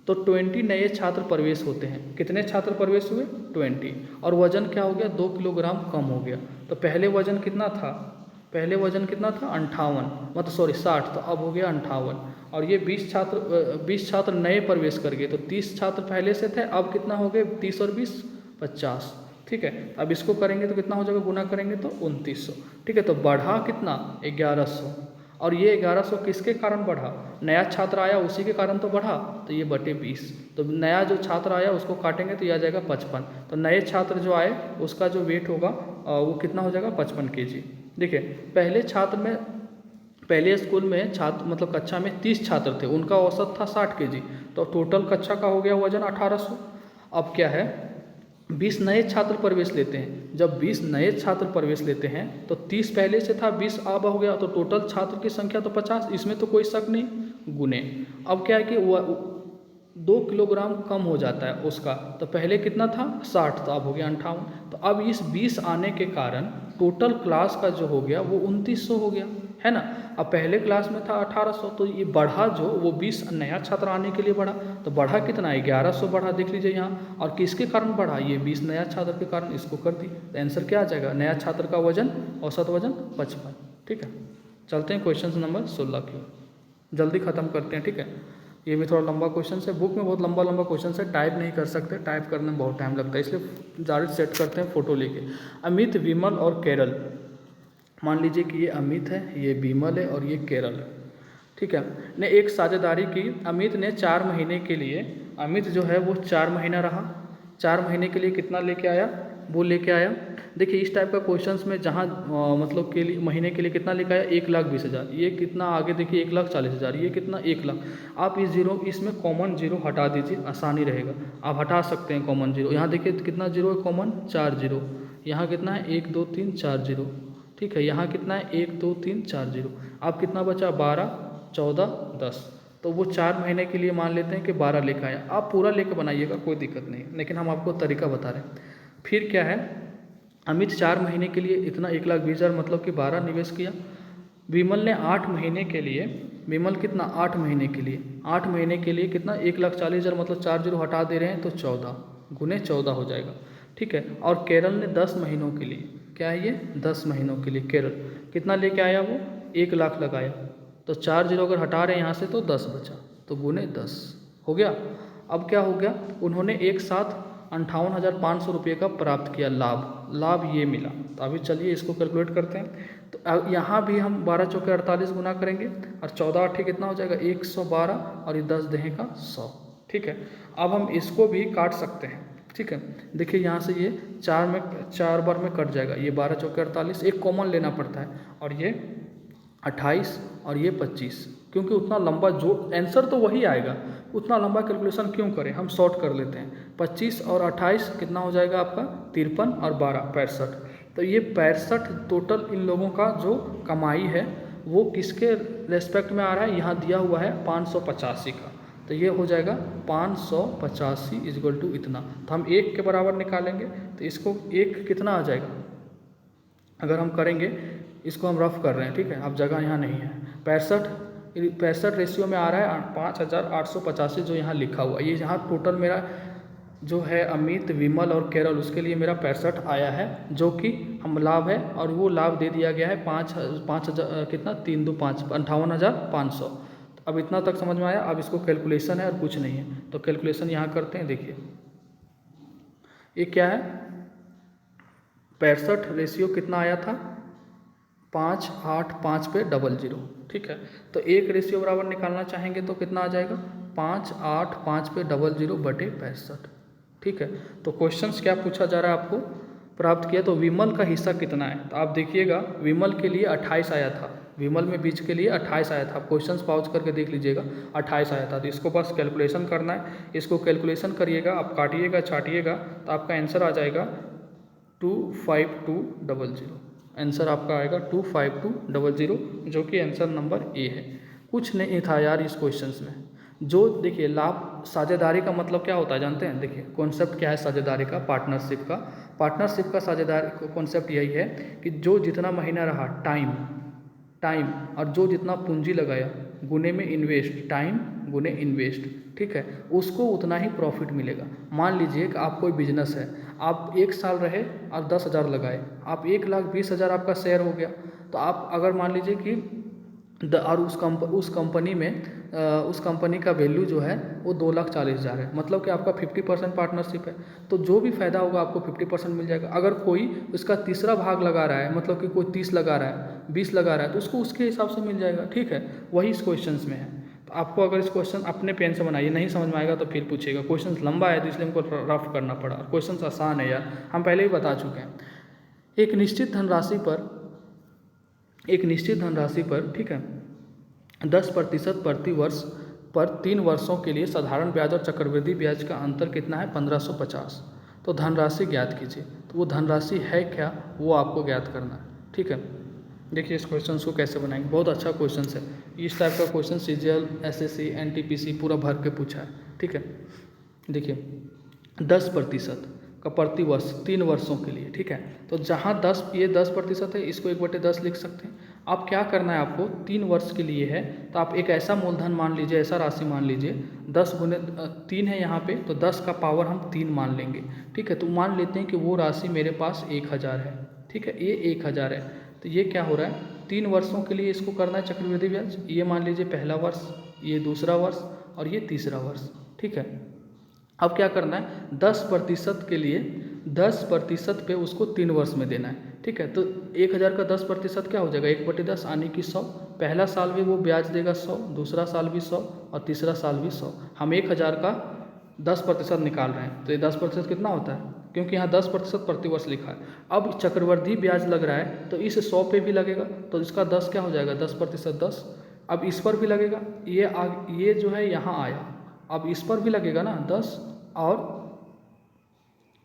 Speaker 1: तो 20 नए छात्र प्रवेश होते हैं। कितने छात्र प्रवेश हुए 20, और वजन क्या हो गया 2 किलोग्राम कम हो गया। तो पहले वजन कितना था 58, मतलब सॉरी 60, तो अब हो गया 58। और ये 20 छात्र नए प्रवेश कर गए, तो 30 छात्र पहले से थे, अब कितना हो गए 30 और 20 50। ठीक है, अब इसको करेंगे तो कितना हो जाएगा, गुना करेंगे तो 2900। ठीक है, तो बढ़ा कितना 1100, और ये 1100 किसके कारण बढ़ा, नया छात्र आया उसी के कारण तो बढ़ा, तो ये बटे 20। तो नया जो छात्र आया उसको काटेंगे तो ये आ जाएगा 55। तो नए छात्र जो आए उसका जो वेट होगा वो कितना हो जाएगा 55 kg। देखिए पहले स्कूल में छात्र मतलब कक्षा में 30 छात्र थे, उनका औसत था 60 kg, तो टोटल कक्षा का हो गया वजन 1800। अब क्या है 20 नए छात्र प्रवेश लेते हैं। जब 20 नए छात्र प्रवेश लेते हैं तो 30 पहले से था, 20 अब हो गया, तो टोटल छात्र की संख्या तो 50, इसमें तो कोई शक नहीं, गुने। अब क्या है कि 2 किलोग्राम कम हो जाता है उसका, तो पहले कितना था 60, तो अब हो गया 58। तो अब इस 20 आने के कारण टोटल क्लास का जो हो गया वो 2900 हो गया, है ना। अब पहले क्लास में था 1800, तो ये बढ़ा जो वो 20 नया छात्र आने के लिए बढ़ा, तो बढ़ा कितना 1100 बढ़ा, देख लीजिए यहाँ। और किसके कारण बढ़ा, ये 20 नया छात्र के कारण, इसको कर दी, तो आंसर क्या आ जाएगा, नया छात्र का वजन औसत वजन 55। ठीक है, चलते हैं क्वेश्चन नंबर 16 की, जल्दी खत्म करते हैं। ठीक है, ये भी थोड़ा लंबा क्वेश्चन है, बुक में बहुत लंबा क्वेश्चन है, टाइप नहीं कर सकते, टाइप करने में बहुत टाइम लगता है, इसलिए डायरेक्ट सेट करते हैं फोटो लेके। अमित, विमल और केरल, मान लीजिए कि ये अमित है, ये विमल है और ये केरल है। ठीक है, ने एक साझेदारी की। अमित ने 4 महीने के लिए, अमित जो है वो 4 महीना रहा, 4 महीने के लिए कितना लेके आया, वो लेके आया। देखिए इस टाइप का क्वेश्चंस में जहाँ मतलब के लिए महीने के लिए कितना लेके आया 1,20,000, ये कितना आगे देखिए 1,40,000, ये कितना 1 लाख। आप इस जीरो, इसमें कॉमन जीरो हटा दीजिए, आसानी रहेगा, आप हटा सकते हैं कॉमन जीरो। यहाँ देखिए कितना जीरो है कॉमन, 4 जीरो। यहाँ कितना है 1 2 3 4 जीरो। ठीक है, यहाँ कितना है 1 2 3 4 जीरो। आप कितना बचा 12 14 10, तो वो 4 महीने के लिए मान लेते हैं कि 12 लेके आया। आप पूरा लेके बनाइएगा, कोई दिक्कत नहीं, लेकिन हम आपको तरीका बता रहे हैं। फिर क्या है, अमित 4 महीने के लिए इतना 1,20,000 मतलब कि 12 निवेश किया। विमल ने 8 महीने के लिए, विमल कितना 8 महीने के लिए, 8 महीने के लिए कितना 1,40,000 मतलब 4 जीरो हटा दे रहे हैं तो 14 गुने 14 हो जाएगा। ठीक है, और केरल ने 10 महीनों के लिए, क्या है ये 10 महीनों के लिए केरल कितना लेके आया, वो 1 लाख लगाया, तो 4 जीरो अगर हटा रहे हैं यहाँ से तो 10 बचा, तो गुने 10 हो गया। अब क्या हो गया, उन्होंने एक साथ 58,500 रुपये का प्राप्त किया लाभ ये मिला। तो अभी चलिए इसको कैलकुलेट करते हैं। तो अब यहाँ भी हम 12 चौके 48 गुना करेंगे और 14 आठे कितना हो जाएगा 112 और ये 10 देहे का 100। ठीक है, अब हम इसको भी काट सकते हैं। ठीक है, देखिए यहाँ से ये 4 बार में कट जाएगा। ये 12 चौके 48, एक कॉमन लेना पड़ता है, और ये 28 और ये 25, क्योंकि उतना लंबा जो आंसर तो वही आएगा, उतना लंबा कैलकुलेशन क्यों करें, हम शॉर्ट कर लेते हैं। 25 और 28 कितना हो जाएगा आपका 53 और 12 65। तो ये 65 टोटल इन लोगों का जो कमाई है वो किसके रेस्पेक्ट में आ रहा है, यहाँ दिया हुआ है 585 का। तो ये हो जाएगा 585 इक्वल टू इतना। तो हम 1 के बराबर निकालेंगे, तो इसको 1 कितना आ जाएगा, अगर हम करेंगे, इसको हम रफ कर रहे हैं, ठीक है, अब जगह यहाँ नहीं है। 65 रेशियो में आ रहा है 5885 जो यहाँ लिखा हुआ। ये यहाँ टोटल मेरा जो है अमित, विमल और केरल, उसके लिए मेरा 65 आया है, जो कि हम लाभ है, और वो लाभ दे दिया गया है 5,000 कितना 3 2 5 58,500। अब इतना तक समझ में आया। अब इसको कैलकुलेशन है और कुछ नहीं है, तो कैलकुलेशन यहाँ करते हैं। देखिए ये क्या है, 65 रेशियो कितना आया था 585 पे 00। ठीक है, तो 1 रेशियो बराबर निकालना चाहेंगे तो कितना आ जाएगा 585 पे 00 बटे 65। ठीक है, तो क्वेश्चंस क्या पूछा जा रहा है आपको, प्राप्त किया तो विमल का हिस्सा कितना है। तो आप देखिएगा विमल के लिए 28 आया था, विमल में बीज के लिए 28 आया था। क्वेश्चंस पॉज करके देख लीजिएगा, 28 आया था। तो इसको बस कैलकुलेशन करना है, इसको कैलकुलेशन करिएगा, आप काटिएगा छाटिएगा तो आपका आंसर आ जाएगा 25200। आंसर आपका आएगा 25200, जो कि आंसर नंबर ए है। कुछ नहीं था यार इस क्वेश्चंस में। जो देखिए लाभ साझेदारी का मतलब क्या होता है जानते हैं, देखिए कॉन्सेप्ट क्या है साझेदारी का, पार्टनरशिप का साझेदारी कॉन्सेप्ट यही है कि जो जितना महीना रहा टाइम और जो जितना पूंजी लगाया गुने में इन्वेस्ट, टाइम गुने इन्वेस्ट, ठीक है, उसको उतना ही प्रॉफिट मिलेगा। मान लीजिए कि आप कोई बिजनेस है, आप 1 साल रहे और 10,000 लगाए, आप 1,20,000 आपका शेयर हो गया। तो आप अगर मान लीजिए कि और उस कंपनी में उस कंपनी का वैल्यू जो है वो 2,40,000 है, मतलब कि आपका 50% पार्टनरशिप है, तो जो भी फायदा होगा आपको 50% मिल जाएगा। अगर कोई उसका तीसरा भाग लगा रहा है, मतलब कि कोई 30 लगा रहा है, 20 लगा रहा है, तो उसको उसके हिसाब से मिल जाएगा। ठीक है, वही इस क्वेश्चन में है। तो आपको अगर इस क्वेश्चन अपने पेन से बनाइए, नहीं समझ में आएगा तो फिर पूछिएगा। क्वेश्चन लंबा है तो इसलिए हमको रफ करना पड़ा, क्वेश्चन आसान है यार, हम पहले ही बता चुके हैं। एक निश्चित धनराशि पर ठीक है 10% प्रति वर्ष पर 3 वर्षों के लिए साधारण ब्याज और चक्रवृद्धि ब्याज का अंतर कितना है 1550। तो धनराशि ज्ञात कीजिए। तो वो धनराशि है क्या, वो आपको ज्ञात करना है। ठीक है, देखिए इस क्वेश्चन को कैसे बनाएंगे, बहुत अच्छा क्वेश्चन है। इस टाइप का क्वेश्चन CGL, SSC, NTPC पूरा भर के पूछा है। ठीक है, देखिए 10% का प्रति वर्ष 3 वर्षों के लिए। ठीक है, तो जहाँ 10% है, इसको 1/10 लिख सकते हैं। अब क्या करना है आपको, 3 वर्ष के लिए है, तो आप एक ऐसा मूलधन मान लीजिए, ऐसा राशि मान लीजिए 10 गुने 3 है यहाँ पे, तो 10 का पावर हम 3 मान लेंगे। ठीक है, तो मान लेते हैं कि वो राशि मेरे पास 1,000 है। ठीक है, ये 1,000 है, तो ये क्या हो रहा है 3 वर्षों के लिए इसको करना है चक्रवृद्धि ब्याज। ये मान लीजिए पहला वर्ष, ये दूसरा वर्ष और ये तीसरा वर्ष। ठीक है, अब क्या करना है 10% के लिए 10% पे उसको 3 वर्ष में देना है। ठीक है, तो 1,000 का 10% क्या हो जाएगा 1/10 आने की 100। पहला साल भी वो ब्याज देगा 100, दूसरा साल भी 100 और तीसरा साल भी 100। हम 1,000 का 10% निकाल रहे हैं, तो ये 10% कितना होता है, क्योंकि यहाँ 10% प्रतिवर्ष लिखा है। अब चक्रवृद्धि ब्याज लग रहा है, तो इस 100 पे भी लगेगा, तो इसका 10 क्या हो जाएगा 10% 10। अब इस पर भी लगेगा, ये जो है यहाँ आया, अब इस पर भी लगेगा ना 10, और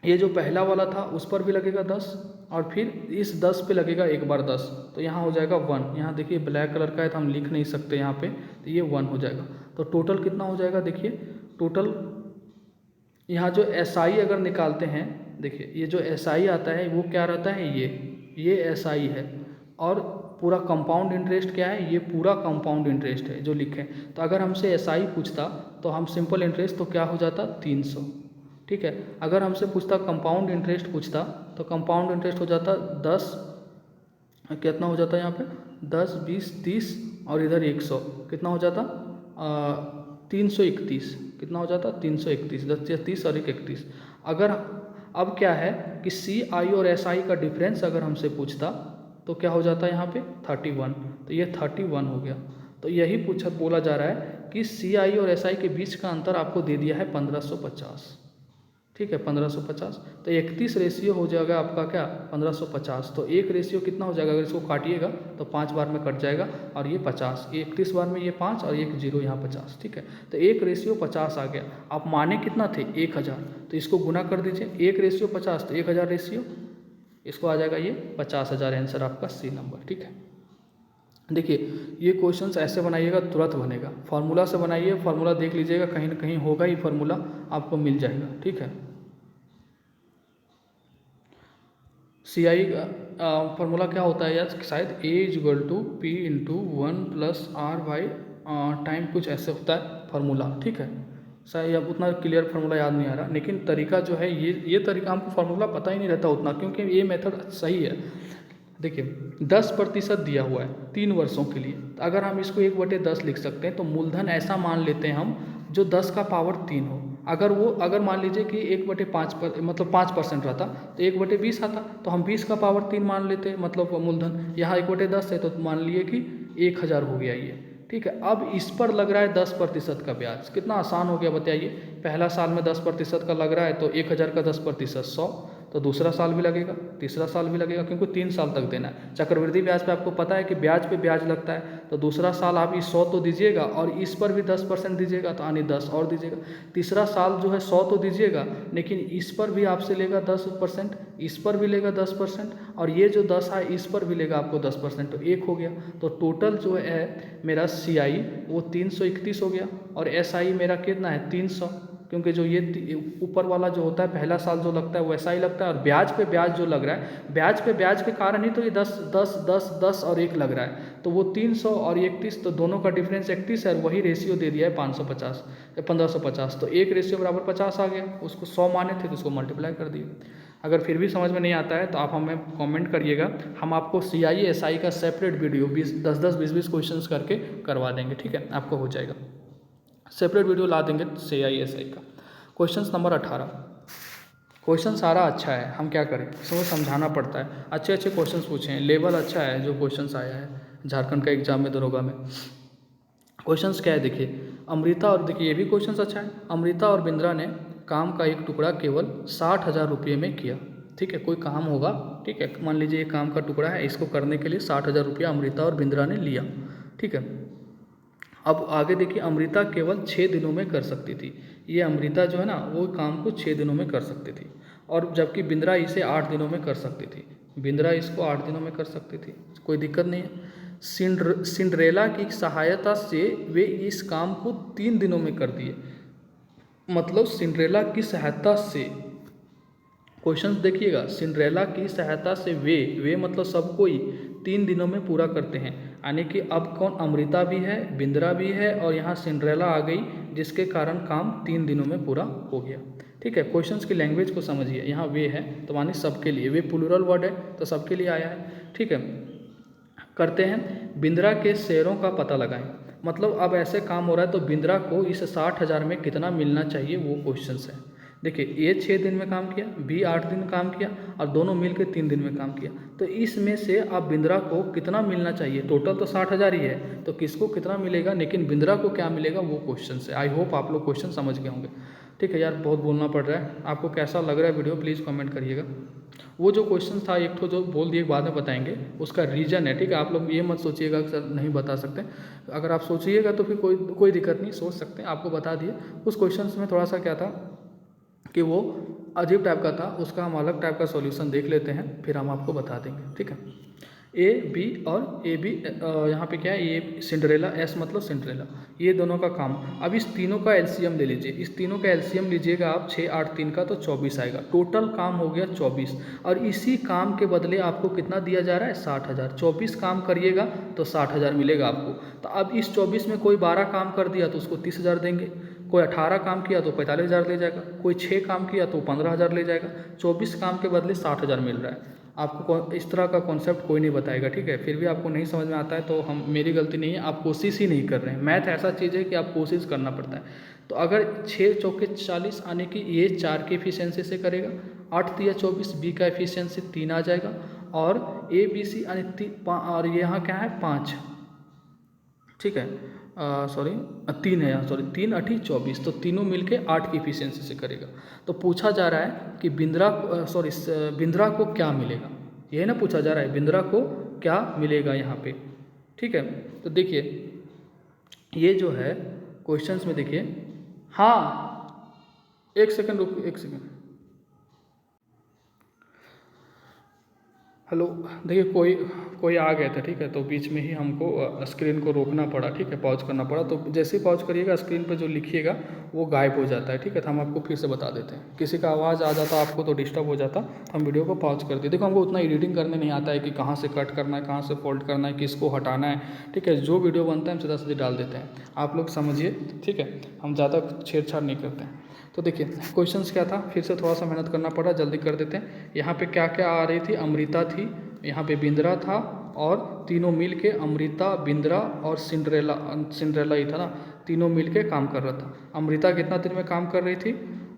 Speaker 1: ये जो पहला वाला था उस पर भी लगेगा 10, और फिर इस 10 पे लगेगा एक बार 10, तो यहाँ हो जाएगा 1। यहाँ देखिए ब्लैक कलर का है तो हम लिख नहीं सकते यहाँ पे, तो ये 1 हो जाएगा। तो टोटल कितना हो जाएगा, देखिए टोटल यहाँ जो SI अगर निकालते हैं, देखिए ये जो SI आता है वो क्या रहता है, ये SI है, और पूरा कंपाउंड इंटरेस्ट क्या है, ये पूरा कंपाउंड इंटरेस्ट है जो लिखे। तो अगर हमसे SI पूछता तो हम सिंपल इंटरेस्ट तो क्या हो जाता 300। ठीक है, अगर हमसे पूछता कंपाउंड इंटरेस्ट पूछता तो कंपाउंड इंटरेस्ट हो जाता 10, कितना हो जाता है यहाँ पे 10, 20, 30 और इधर 100, कितना हो जाता 331 कितना हो जाता, 331, 10 या 30 और 1 31। अगर अब क्या है कि CI और SI का डिफरेंस अगर हमसे पूछता तो क्या हो जाता है यहाँ पे 31, तो ये 31 हो गया। तो यही बोला जा रहा है कि CI और SI के बीच का अंतर आपको दे दिया है 1550, ठीक है 1550। तो 31 रेशियो हो जाएगा आपका क्या 1550। तो एक रेशियो कितना हो जाएगा, अगर इसको काटिएगा तो 5 बार में कट जाएगा और ये 50, 31 बार में ये 5 और एक जीरो यहाँ 50, ठीक है। तो एक रेशियो 50 आ गया। आप माने कितना थे 1000, तो इसको गुना कर दीजिए, एक रेशियो 50 तो 1000 रेशियो, इसको आ जाएगा ये 50,000 आंसर आपका C नंबर, ठीक है। देखिए ये क्वेश्चंस ऐसे बनाइएगा तुरंत बनेगा, फार्मूला से बनाइए, फार्मूला देख लीजिएगा कहीं ना कहीं होगा ही फार्मूला, आपको मिल जाएगा, ठीक है। CI का फार्मूला क्या होता है यार, शायद A=P × 1 + R/ टाइम, कुछ ऐसे होता है फार्मूला, ठीक है। शायद अब उतना क्लियर फार्मूला याद नहीं आ रहा, लेकिन तरीका जो है ये तरीका हमको फार्मूला पता ही नहीं रहता उतना, क्योंकि ये मेथड सही है। देखिए 10% दिया हुआ है 3 वर्षों के लिए, तो अगर हम इसको 1/10 लिख सकते हैं, तो मूलधन ऐसा मान लेते हैं हम जो 10 का पावर 3 हो। अगर मान लीजिए कि 1/5 पर मतलब 5% रहता तो 1/20 आता, तो हम 20 का पावर 3 मान लेते, मतलब मूलधन यहाँ 1/10 है तो मान लिए कि 1000 हो गया ये, ठीक है। अब इस पर लग रहा है 10% का ब्याज, कितना आसान हो गया बताइए। पहला साल में 10% का लग रहा है तो 1000 का 10% 100, तो दूसरा साल भी लगेगा, तीसरा साल भी लगेगा, क्योंकि 3 साल तक देना है। चक्रवृद्धि ब्याज पे आपको पता है कि ब्याज पे ब्याज लगता है, तो दूसरा साल आप इस 100 तो दीजिएगा और इस पर भी 10% दीजिएगा, तो यानी 10 और दीजिएगा। तीसरा साल जो है 100 तो दीजिएगा, लेकिन इस पर भी आपसे लेगा 10%, इस पर भी लेगा 10%, और ये जो 10 है इस पर भी लेगा आपको 10%, तो 1 हो गया। तो टोटल जो है मेरा CI वो 331 हो गया, और SI मेरा कितना है 300, क्योंकि जो ये ऊपर वाला जो होता है पहला साल जो लगता है वैसा ही लगता है, और ब्याज पे ब्याज जो लग रहा है, ब्याज पे ब्याज के कारण ही तो ये 10 10 10 10 और 1 लग रहा है, तो वो 300 और 31, तो दोनों का डिफरेंस 31 है, और वही रेशियो दे दिया है 550 1550। तो एक रेशियो बराबर 50 आ गया, उसको 100 माने थे तो उसको मल्टीप्लाई कर दिए। अगर फिर भी समझ में नहीं आता है तो आप हमें कमेंट करिएगा, हम आपको CI SI का सेपरेट वीडियो 10 20 क्वेश्चंस करके करवा देंगे, ठीक है, आपको हो जाएगा, सेपरेट वीडियो ला देंगे CI SI का। क्वेश्चन नंबर 18, क्वेश्चन सारा अच्छा है, हम क्या करें, इसमें समझाना पड़ता है। अच्छे अच्छे क्वेश्चंस पूछे हैं, लेवल अच्छा है जो क्वेश्चंस आया है झारखंड का एग्जाम में, दरोगा में। क्वेश्चंस क्या है देखिए, अमृता और देखिए ये भी क्वेश्चंस अच्छा है। अमृता और बिंद्रा ने काम का एक टुकड़ा केवल 60,000 रुपये में किया, ठीक है, कोई काम होगा, ठीक है, मान लीजिए ये काम का टुकड़ा है, इसको करने के लिए 60,000 रुपया अमृता और बिंद्रा ने लिया, ठीक है। अब आगे देखिए, अमृता केवल 6 दिनों में कर सकती थी, ये अमृता जो है ना वो काम को 6 दिनों में कर सकती थी, और जबकि बिंद्रा इसे 8 दिनों में कर सकती थी, बिंद्रा इसको 8 दिनों में कर सकती थी, कोई दिक्कत नहीं है। सिंड्रेला की सहायता से वे इस काम को 3 दिनों में कर दिए, मतलब सिंड्रेला की सहायता से, क्वेश्चन देखिएगा, सिंड्रेला की सहायता से वे मतलब सब कोई 3 दिनों में पूरा करते हैं, यानी कि अब कौन, अमृता भी है, बिंद्रा भी है, और यहाँ सिंड्रेला आ गई, जिसके कारण काम 3 दिनों में पूरा हो गया, ठीक है। क्वेश्चंस की लैंग्वेज को समझिए, यहाँ वे है तो मानी सबके लिए, वे प्लूरल वर्ड है तो सबके लिए आया है, ठीक है। करते हैं, बिंद्रा के शेयरों का पता लगाएं, मतलब अब ऐसे काम हो रहा है तो बिंद्रा को इस 60,000 में कितना मिलना चाहिए वो क्वेश्चन है। देखिए ए 6 दिन में काम किया, बी 8 दिन काम किया, और दोनों मिलकर 3 दिन में काम किया, तो इसमें से अब बिंद्रा को कितना मिलना चाहिए, टोटल तो 60,000 ही है, तो किसको कितना मिलेगा, लेकिन बिंद्रा को क्या मिलेगा वो क्वेश्चन है। आई होप आप लोग क्वेश्चन समझ गए होंगे, ठीक है यार, बहुत बोलना पड़ रहा है, आपको कैसा लग रहा है वीडियो प्लीज़ कमेंट करिएगा। वो जो क्वेश्चन था एक तो जो बोल दिए बाद में बताएंगे, उसका रीजन है, ठीक है। आप लोग ये मत सोचिएगा कि सर नहीं बता सकते, अगर आप सोचिएगा तो फिर कोई दिक्कत नहीं, सोच सकते हैं, आपको बता दिए। उस क्वेश्चन में थोड़ा सा क्या था कि वो अजीब टाइप का था, उसका हम अलग टाइप का सॉल्यूशन देख लेते हैं, फिर हम आपको बता देंगे, ठीक है। ए बी और ए बी यहाँ पे क्या है, ये सिंड्रेला, एस मतलब सिंड्रेला, ये दोनों का काम। अब इस तीनों का एलसीएम ले लीजिए, इस तीनों का एलसीएम लीजिएगा आप 6 8 3 का, तो 24 आएगा, टोटल काम हो गया 24, और इसी काम के बदले आपको कितना दिया जा रहा है 60,000, 24 काम करिएगा तो 60,000 मिलेगा आपको। तो अब इस 24 में कोई 12 काम कर दिया तो उसको 30,000 देंगे, कोई 18 काम किया तो 45,000 ले जाएगा, कोई 6 काम किया तो 15,000 ले जाएगा, 24 काम के बदले 60,000 मिल रहा है। आपको इस तरह का कॉन्सेप्ट कोई नहीं बताएगा, ठीक है। फिर भी आपको नहीं समझ में आता है तो मेरी गलती नहीं है, आप कोशिश ही नहीं कर रहे हैं। मैथ ऐसा चीज़ है कि आप कोशिश करना पड़ता है। तो अगर 6 चौके 40 आने की, ये 4 की एफिशिएंसी से करेगा, 8 तिया 24, बी का एफिशिएंसी 3 आ जाएगा, और ए बी सी यानी और यहाँ क्या है 5, ठीक है, सॉरी 3 है यहाँ, सॉरी 3 8 24, तो तीनों मिलके 8 की एफिशिएंसी से करेगा। तो पूछा जा रहा है कि बिंद्रा को क्या मिलेगा, यही ना पूछा जा रहा है, बिंद्रा को क्या मिलेगा यहाँ पे, ठीक है। तो देखिए ये जो है क्वेश्चंस में देखिए, हाँ एक सेकंड रुक, एक सेकंड, हेलो, देखिए कोई आ गया था, ठीक है, तो बीच में ही हमको स्क्रीन को रोकना पड़ा, ठीक है, पॉज करना पड़ा। तो जैसे ही पॉज करिएगा स्क्रीन पर जो लिखिएगा वो गायब हो जाता है, ठीक है। तो हम आपको फिर से बता देते हैं, किसी का आवाज़ आ जाता आपको तो डिस्टर्ब हो जाता, हम वीडियो को पॉज कर दिए। देखो हमको उतना एडिटिंग करने नहीं आता है कि कहाँ से कट करना है, कहाँ से फोल्ड करना है, किसको हटाना है, ठीक है। जो वीडियो बनता है हम सीधा सीधे डाल देते हैं, आप लोग समझिए, ठीक है, हम ज़्यादा छेड़छाड़ नहीं करते हैं। तो देखिए क्वेश्चंस क्या था, फिर से थोड़ा सा मेहनत करना पड़ा, जल्दी कर देते हैं। यहाँ पे क्या क्या आ रही थी, अमृता थी, यहाँ पे बिंद्रा था, और तीनों मिल के अमृता, बिंद्रा और सिंड्रेला ही था ना, तीनों मिल के काम कर रहा था। अमृता कितना दिन में काम कर रही थी,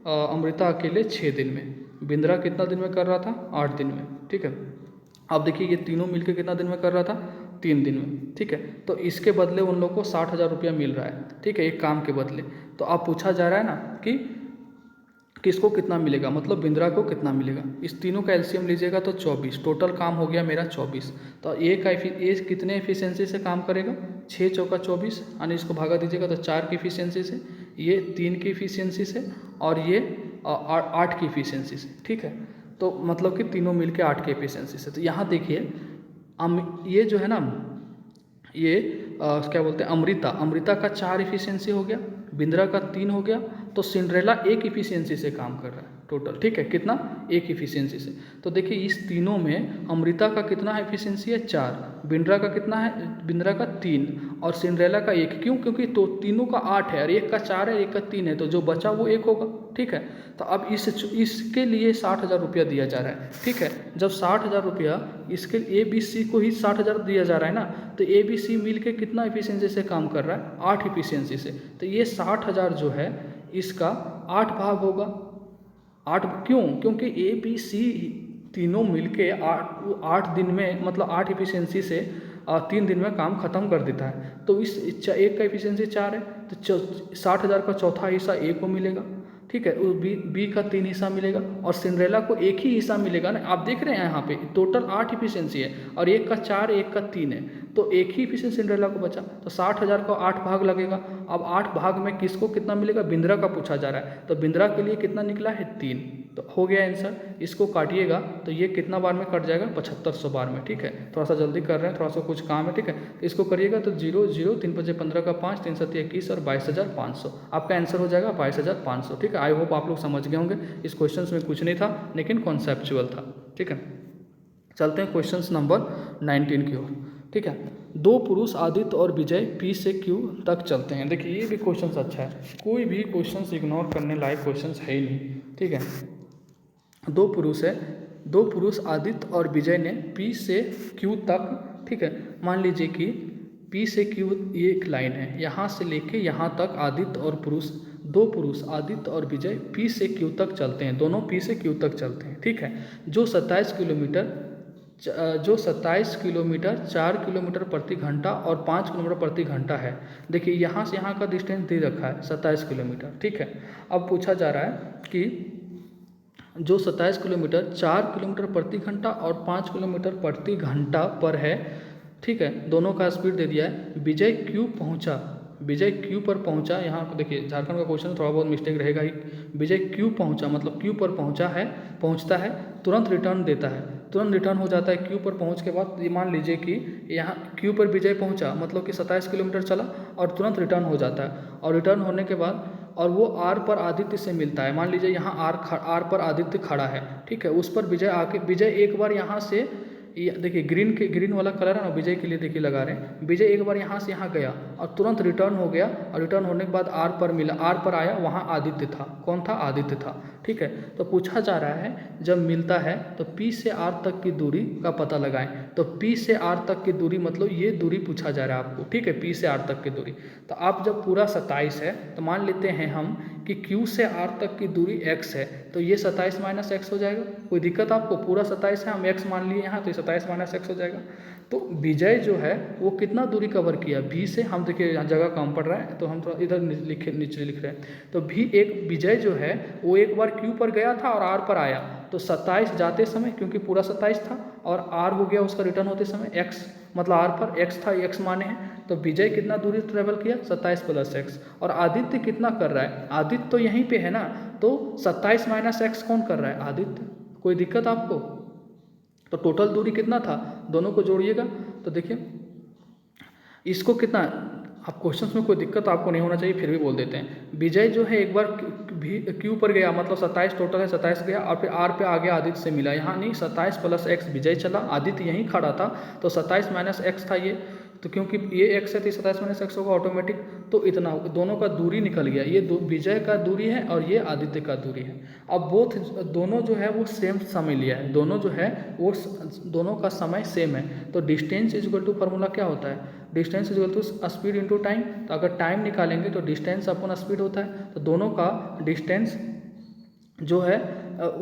Speaker 1: अमृता अकेले 6 दिन में, बिंद्रा कितना दिन में कर रहा था, 8 दिन में, ठीक है। अब देखिए ये तीनों मिलके कितना दिन में कर रहा था, 3 दिन में, ठीक है। तो इसके बदले उन लोग को 60,000 रुपया मिल रहा है, ठीक है, एक काम के बदले। तो अब पूछा जा रहा है ना कि किसको कितना मिलेगा, मतलब बिंद्रा को कितना मिलेगा। इस तीनों का एलसीएम लीजिएगा तो 24, टोटल काम हो गया मेरा 24। तो ए कितने एफिशिएंसी से काम करेगा, 6 चौका 24, यानी इसको भागा दीजिएगा तो 4 की एफिशिएंसी से, ये 3 की एफिशिएंसी से, और ये 8 की एफिशिएंसी से, ठीक है। तो मतलब कि तीनों मिलके 8 की एफिशिएंसी से। तो यहाँ देखिए ये जो है ना, ये क्या बोलते हैं, अमृता का 4 एफिशिएंसी हो गया, बिंद्रा का 3 हो गया, तो सिंड्रेला 1 एफिशिएंसी से काम कर रहा है टोटल, ठीक है, कितना, 1 एफिशिएंसी से। तो देखिए इस तीनों में अमृता का कितना एफिशिएंसी है, 4, बिंद्रा का कितना है, बिंद्रा का 3, और सिंड्रेला का 1। क्यों, क्योंकि तो तीनों का 8 है, और एक का 4 है, एक का 3 है, तो जो बचा वो 1 होगा, ठीक है। तो अब इसके लिए 60,000 रुपया दिया जा रहा है, ठीक है। जब 60,000 रुपया इसके ABC को ही 60,000 दिया जा रहा है ना, तो ABC मिल के कितना एफिशिएंसी से काम कर रहा है, 8 एफिशिएंसी से। तो ये 60,000 जो है इसका 8 भाग होगा, 8 क्यों, क्योंकि ABC तीनों मिलके 8 दिन में, मतलब 8 एफिशिएंसी से 3 दिन में काम खत्म कर देता है। तो इस एक का एफिशिएंसी 4 है, तो 60,000 का चौथा हिस्सा ए को मिलेगा, ठीक है, बी का 3 हिस्सा मिलेगा, और सिंड्रेला को 1 ही हिस्सा मिलेगा ना। आप देख रहे हैं यहाँ पे टोटल 8 एफिशिएंसी है, और एक का 4 एक का 3 है, तो 1 ही एफिशिएंसी सिंड्रेला को बचा। तो 60,000 का 8 भाग लगेगा। अब 8 भाग में किसको कितना मिलेगा, बिंद्रा का पूछा जा रहा है, तो बिंद्रा के लिए कितना निकला है, 3। तो हो गया आंसर। इसको काटिएगा तो ये कितना बार में कट जाएगा, 7500 बार में, ठीक है। थोड़ा सा जल्दी कर रहे हैं, थोड़ा सा कुछ काम है, ठीक है। इसको करिएगा तो 0 0 3 5 15 का 5, 3 7 21 और 22,500, आपका आंसर हो जाएगा 22,500, ठीक है। आई होप आप लोग समझ गए होंगे। इस क्वेश्चन में कुछ नहीं था, लेकिन कॉन्सेप्चुअल था, ठीक है। चलते हैं क्वेश्चन नंबर 19 की ओर, ठीक है। 2 पुरुष आदित्य और विजय P से Q तक चलते हैं। देखिए ये भी क्वेश्चन अच्छा है, कोई भी क्वेश्चन इग्नोर करने लायक क्वेश्चन है ही नहीं, ठीक है। 2 पुरुष है, 2 पुरुष आदित्य और विजय ने P से Q तक, ठीक है, मान लीजिए कि P से Q ये एक लाइन है, यहाँ से लेके यहाँ तक आदित्य और पुरुष, 2 पुरुष आदित्य और विजय P से Q तक चलते हैं, दोनों P से Q तक चलते हैं, ठीक है। जो 27 किलोमीटर 4 किलोमीटर प्रति घंटा और 5 किलोमीटर प्रति घंटा है। देखिए यहाँ से यहाँ का डिस्टेंस दे रखा है 27 किलोमीटर, ठीक है। अब पूछा जा रहा है कि जो 27 किलोमीटर 4 किलोमीटर प्रति घंटा और 5 किलोमीटर प्रति घंटा पर है, ठीक है, दोनों का स्पीड दे दिया है। विजय क्यू पर पहुंचा, यहाँ देखिए झारखंड का क्वेश्चन थोड़ा बहुत मिस्टेक रहेगा ही। विजय क्यू पहुंचा मतलब क्यू पर पहुंचता है, तुरंत रिटर्न देता है, तुरंत रिटर्न हो जाता है। क्यू पर पहुंच के बाद ये मान लीजिए कि यहाँ क्यू पर विजय पहुंचा मतलब कि 27 किलोमीटर चला और तुरंत रिटर्न हो जाता है, और रिटर्न होने के बाद और वो आर पर आदित्य से मिलता है। मान लीजिए यहाँ आर पर आदित्य खड़ा है, ठीक है, उस पर विजय एक बार यहाँ से ये देखिए ग्रीन वाला कलर है ना, विजय के लिए देखिए लगा रहे हैं। विजय एक बार यहाँ से यहाँ गया और तुरंत रिटर्न हो गया, और रिटर्न होने के बाद आर पर मिला, आर पर आया, वहाँ आदित्य था। कौन था? आदित्य था। ठीक है, तो पूछा जा रहा है जब मिलता है तो P से R तक की दूरी का पता लगाएं। तो P से R तक की दूरी मतलब ये दूरी पूछा जा रहा है आपको। ठीक है, P से R तक की दूरी। तो आप जब पूरा 27 है तो मान लेते हैं हम कि Q से R तक की दूरी x है, तो ये 27 माइनस एक्स हो जाएगा। कोई दिक्कत आपको? पूरा 27 है, हम x मान लिए यहाँ, तो ये 27 माइनस एक्स हो जाएगा। तो विजय जो है वो कितना दूरी कवर किया? V से, हम देखिए यहाँ जगह कम पड़ रहा है तो हम थोड़ा इधर नीचे लिख रहे हैं। तो विजय जो है वो एक बार Q पर गया था और R पर आया, तो 27 जाते समय, क्योंकि पूरा 27 था, और R हो गया उसका रिटर्न होते समय x, मतलब R पर x था, x माने हैं। तो विजय कितना दूरी ट्रेवल किया? 27 प्लस x। और आदित्य कितना कर रहा है? आदित्य तो यहीं पे है ना, तो 27 माइनस एक्स कौन कर रहा है? आदित्य। कोई दिक्कत आपको? तो टोटल दूरी कितना था? दोनों को जोड़िएगा तो देखिए इसको कितना, आप क्वेश्चंस में कोई दिक्कत आपको नहीं होना चाहिए, फिर भी बोल देते हैं। विजय जो है एक बार क्यू पर गया, मतलब 27 टोटल है, 27 गया, और फिर आर पे आगे आदित्य से मिला। यहाँ नहीं, 27 प्लस एक्स विजय चला, आदित्य यहीं खड़ा था, तो 27 माइनस एक्स था ये, तो क्योंकि ये एक्स है तो 27 माइनस एक्स होगा ऑटोमेटिक। तो इतना दोनों का दूरी निकल गया, ये विजय का दूरी है और ये आदित्य का दूरी है। अब दोनों जो है वो सेम समय लिया है, दोनों जो है वो दोनों का समय सेम है। तो distance is equal to formula क्या होता है? Distance is equal to speed into time. तो अगर टाइम निकालेंगे तो डिस्टेंस अपॉन स्पीड होता है, तो दोनों का डिस्टेंस जो है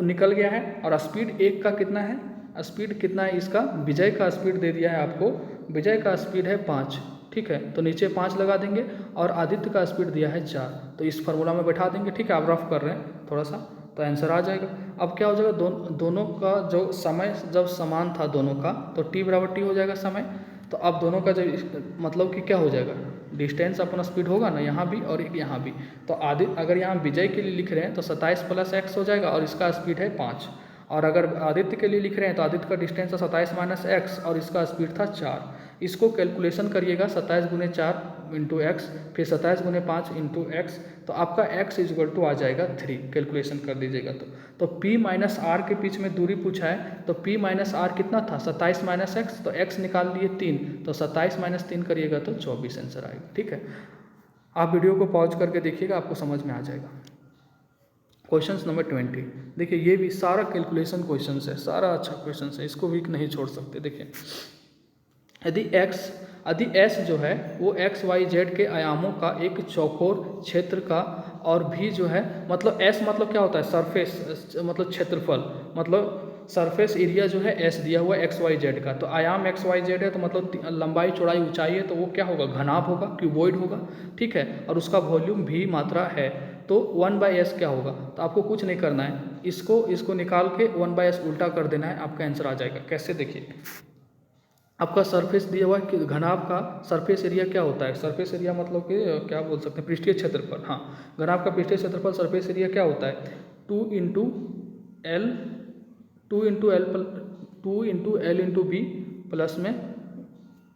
Speaker 1: निकल गया है। और स्पीड एक का कितना है? स्पीड कितना है इसका? विजय का स्पीड दे दिया है आपको, विजय का स्पीड है 5। ठीक है, तो नीचे 5 लगा देंगे, और आदित्य का स्पीड दिया है 4, तो इस फार्मूला में बैठा देंगे। ठीक है, आप रफ कर रहे हैं थोड़ा सा, तो आंसर आ जाएगा। अब क्या हो जाएगा? दोनों का जो समय जब समान था दोनों का, तो t बराबर t हो जाएगा समय। तो अब दोनों का जब मतलब कि क्या हो जाएगा? डिस्टेंस अपना स्पीड होगा ना, यहाँ भी और यहाँ भी। तो अगर यहाँ विजय के लिए लिख रहे हैं तो 27 प्लस एक्स हो जाएगा, और इसका स्पीड है 5। और अगर आदित्य के लिए लिख रहे हैं तो आदित्य का डिस्टेंस था 27 माइनस एक्स, और इसका स्पीड था 4। इसको कैलकुलेशन करिएगा, 27 गुने 4 इंटू एक्स, फिर 27 गुने 5 इंटू एक्स, तो आपका x इज इक्वल टू आ जाएगा 3। कैलकुलेशन कर दीजिएगा तो P माइनस आर के बीच में दूरी पूछा है, तो P माइनस आर कितना था? 27 माइनस एक्स, तो x निकाल लिए 3, तो 27 माइनस 3 करिएगा तो 24 आंसर आएगा। ठीक है, आप वीडियो को पॉज करके देखिएगा, आपको समझ में आ जाएगा। क्वेश्चन नंबर 20, देखिए ये भी सारा कैलकुलेशन क्वेश्चन है, सारा अच्छा क्वेश्चन है, इसको भी नहीं छोड़ सकते। देखिए यदि S जो है वो x y z के आयामों का एक चौकोर क्षेत्र का, और भी जो है मतलब S मतलब क्या होता है? सरफेस मतलब क्षेत्रफल, मतलब सरफेस एरिया जो है S दिया हुआ है x y z का, तो आयाम x y z है, तो मतलब लंबाई चौड़ाई ऊंचाई है, तो वो क्या होगा? घनाभ होगा, क्यूबॉइड होगा। ठीक है, और उसका वॉल्यूम भी मात्रा है, तो 1/s क्या होगा? तो आपको कुछ नहीं करना है, इसको निकाल के 1/s उल्टा कर देना है, आपका आंसर आ जाएगा। कैसे? देखिए आपका सरफेस दिया हुआ है कि घनाभ का सरफेस एरिया क्या होता है? सरफेस एरिया मतलब कि क्या बोल सकते हैं? पृष्ठीय क्षेत्रफल। हाँ, घनाभ का पृष्ठीय क्षेत्रफल सरफेस एरिया क्या होता है? 2 into L into B plus में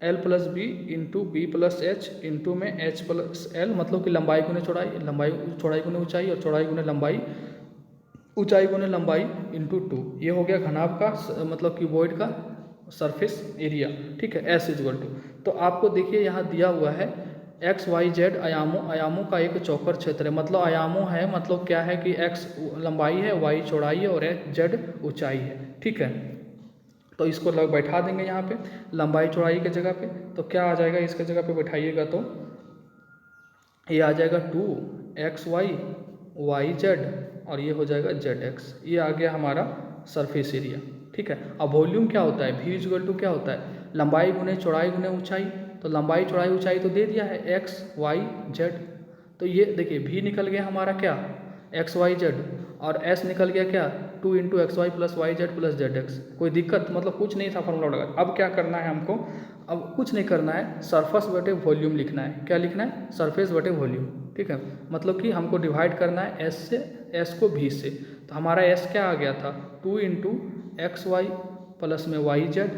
Speaker 1: L plus B into B plus H into में एच प्लस एल, मतलब कि लंबाई गुने चौड़ाई, लंबाई चौड़ाई गुने ऊंचाई, और चौड़ाई गुने लंबाई, ऊंचाई गुने लंबाई इंटू 2। ये हो गया घनाभ का मतलब क्यूबॉइड का सरफेस एरिया। ठीक है, एस इज इक्वल टू, तो आपको देखिए यहाँ दिया हुआ है एक्स वाई जेड आयामों का एक चौकर क्षेत्र है। मतलब आयामों है, मतलब क्या है कि एक्स लंबाई है, वाई चौड़ाई है, और जेड ऊंचाई है। ठीक है, तो इसको बैठा देंगे यहाँ पे लंबाई चौड़ाई के जगह पे, तो क्या आ जाएगा? इसके जगह पे बैठाइएगा तो ये आ जाएगा 2x y z, और ये हो जाएगा zx। ये आ गया हमारा सरफेस एरिया। ठीक है, अब वॉल्यूम क्या होता है? v इक्वल टू क्या होता है? लंबाई गुने चौड़ाई गुने ऊंचाई, तो लंबाई चौड़ाई ऊंचाई तो दे दिया है x y z, तो ये देखिए v निकल गया हमारा क्या? x y z, और s निकल गया क्या? 2 into x y plus y z plus z x. कोई दिक्कत? मतलब कुछ नहीं था फॉर्मूला लगा। अब क्या करना है हमको? अब कुछ नहीं करना है, सरफेस बटे वॉल्यूम लिखना है। क्या लिखना है? सरफेस बटे वॉल्यूम। ठीक है, मतलब कि हमको डिवाइड करना है s से, s को v से। तो हमारा s क्या आ गया था? 2 इंटू एक्स वाई प्लस में वाई जेड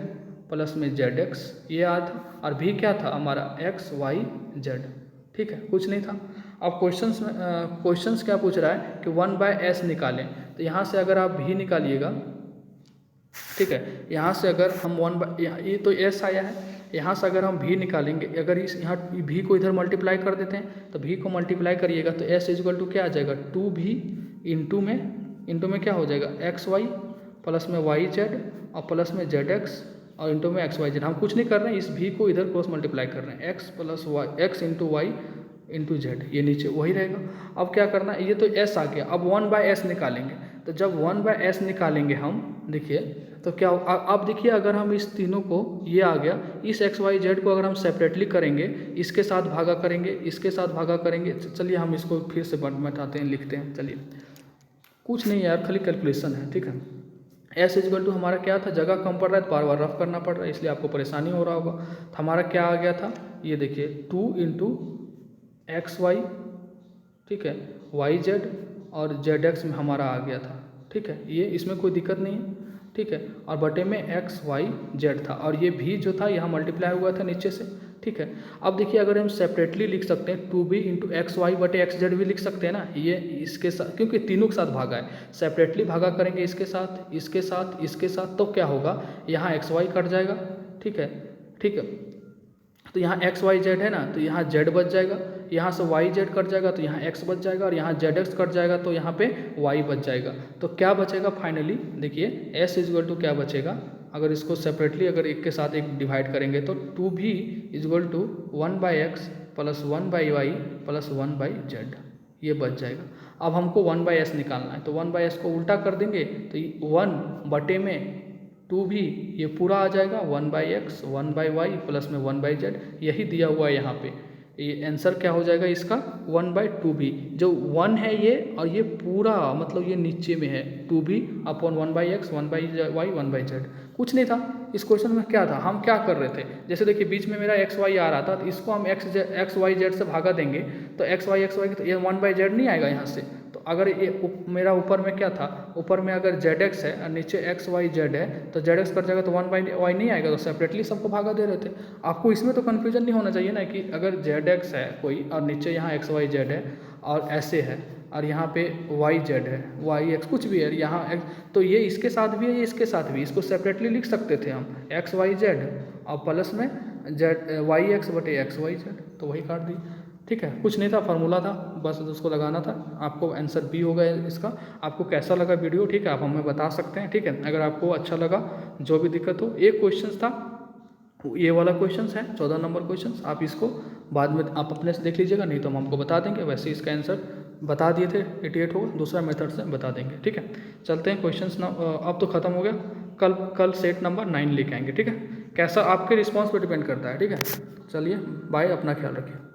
Speaker 1: प्लस में जेड एक्स, ये आ था, और v क्या था हमारा? X y z. ठीक है, कुछ नहीं था। अब क्वेश्चंस क्या पूछ रहा है कि 1/s निकालें, तो यहाँ से अगर आप v निकालिएगा ठीक है। यहाँ से अगर हम ये तो एस आया है, यहाँ से अगर हम भी निकालेंगे, अगर इस यहाँ भी को इधर मल्टीप्लाई कर देते हैं तो भी को मल्टीप्लाई करिएगा तो एस इजक्वल टू क्या आ जाएगा, 2v इंटू में क्या हो जाएगा, एक्स वाई प्लस में वाई जेड और प्लस में जेड एक्स और इंटू में एक्स वाई जेड। हम कुछ नहीं कर रहे हैं, इस भी को इधर क्रॉस मल्टीप्लाई कर रहे हैं, x plus y, x into y into z, ये नीचे वही रहेगा। अब क्या करना है, ये तो एस आ गया, अब 1/s निकालेंगे। तो जब 1/s निकालेंगे हम, देखिए तो क्या अब देखिए, अगर हम इस तीनों को, ये आ गया, इस एक्स वाई जेड को अगर हम सेपरेटली करेंगे, इसके साथ भागा करेंगे, इसके साथ भागा करेंगे, चलिए हम इसको फिर से बैठाते हैं, लिखते हैं। चलिए कुछ नहीं यार, खाली कैलकुलेशन है, ठीक है। एस इजक्वल टू हमारा क्या था, जगह कम पड़ रहा है तो बार बार रफ करना पड़ रहा है, इसलिए आपको परेशानी हो रहा होगा। तो हमारा क्या आ गया था, ये देखिए 2 इंटू एक्स वाई, ठीक है, वाई जेड और जेड एक्स में हमारा आ गया था, ठीक है। ये इसमें कोई दिक्कत नहीं है, ठीक है। और बटे में एक्स वाई जेड था, और ये भी जो था यहाँ मल्टीप्लाई हुआ था नीचे से, ठीक है। अब देखिए, अगर हम सेपरेटली लिख सकते हैं 2b इंटू एक्स वाई बटे एक्स जेड भी लिख सकते हैं ना, ये इसके साथ, क्योंकि तीनों के साथ भागा है, सेपरेटली भागा करेंगे इसके साथ, इसके साथ, इसके साथ, तो क्या होगा, यहाँ एक्स वाई कट जाएगा, ठीक है, ठीक है। तो यहाँ एक्स वाई जेड है ना, तो यहाँ जेड बच जाएगा, यहाँ से वाई जेड कट जाएगा तो यहाँ एक्स बच जाएगा, और यहाँ जेड एक्स कट जाएगा तो यहाँ पे वाई बच जाएगा। तो क्या बचेगा फाइनली, देखिए एस इजक्वल टू क्या बचेगा, अगर इसको सेपरेटली अगर एक के साथ एक डिवाइड करेंगे तो 2v equal to 1/x plus 1/y plus 1/z, ये बच जाएगा। अब हमको 1/s निकालना है, तो 1/s को उल्टा कर देंगे तो 1 बटे में 2v, ये पूरा आ जाएगा 1/x 1/y प्लस में 1/z, यही दिया हुआ है यहाँ पे। ये आंसर क्या हो जाएगा इसका, 1/2v, जो 1 है ये, और ये पूरा मतलब ये नीचे में है 2v upon 1/x 1/y 1/z। कुछ नहीं था इस क्वेश्चन में, क्या था, हम क्या कर रहे थे, जैसे देखिए बीच में मेरा एक्स वाई आ रहा था, तो इसको हम एक्स वाई जेड से भागा देंगे तो एक्स वाई तो ये 1/z नहीं आएगा यहाँ से। तो अगर ये मेरा ऊपर में क्या था, ऊपर में अगर जेड एक्स है और नीचे एक्स वाई जेड है, तो जेड एक्स कट जाएगा तो 1/y नहीं आएगा, तो सेपरेटली सबको भागा दे रहे थे। आपको इसमें तो कन्फ्यूजन नहीं होना चाहिए ना, कि अगर जेड एक्स है कोई और नीचे यहाँ एक्स वाई जेड है और ऐसे है, और यहाँ पे वाई जेड है, वाई एक्स कुछ भी है यहाँ एक्स, तो ये इसके साथ भी है, ये इसके साथ भी, इसको सेपरेटली लिख सकते थे हम, एक्स वाई जेड और प्लस में जेड वाई एक्स बटे एक्स वाई जेड, तो वही काट दी, ठीक है। कुछ नहीं था, फार्मूला था, बस उसको लगाना था। आपको आंसर बी होगा इसका। आपको कैसा लगा वीडियो, ठीक है, आप हमें बता सकते हैं, ठीक है। अगर आपको अच्छा लगा, जो भी दिक्कत हो, एक क्वेश्चन था, ये वाला क्वेश्चन है 14 नंबर क्वेश्चन, आप इसको बाद में आप अपने से देख लीजिएगा, नहीं तो हम आपको बता देंगे। वैसे इसका आंसर बता दिए थे 88 होगा, दूसरा मेथड से बता देंगे, ठीक है। चलते हैं क्वेश्चन, अब तो ख़त्म हो गया, कल सेट नंबर 9 लेके आएंगे, ठीक है। कैसा आपके रिस्पॉन्स पर डिपेंड करता है, ठीक है। चलिए बाय, अपना ख्याल रखिए।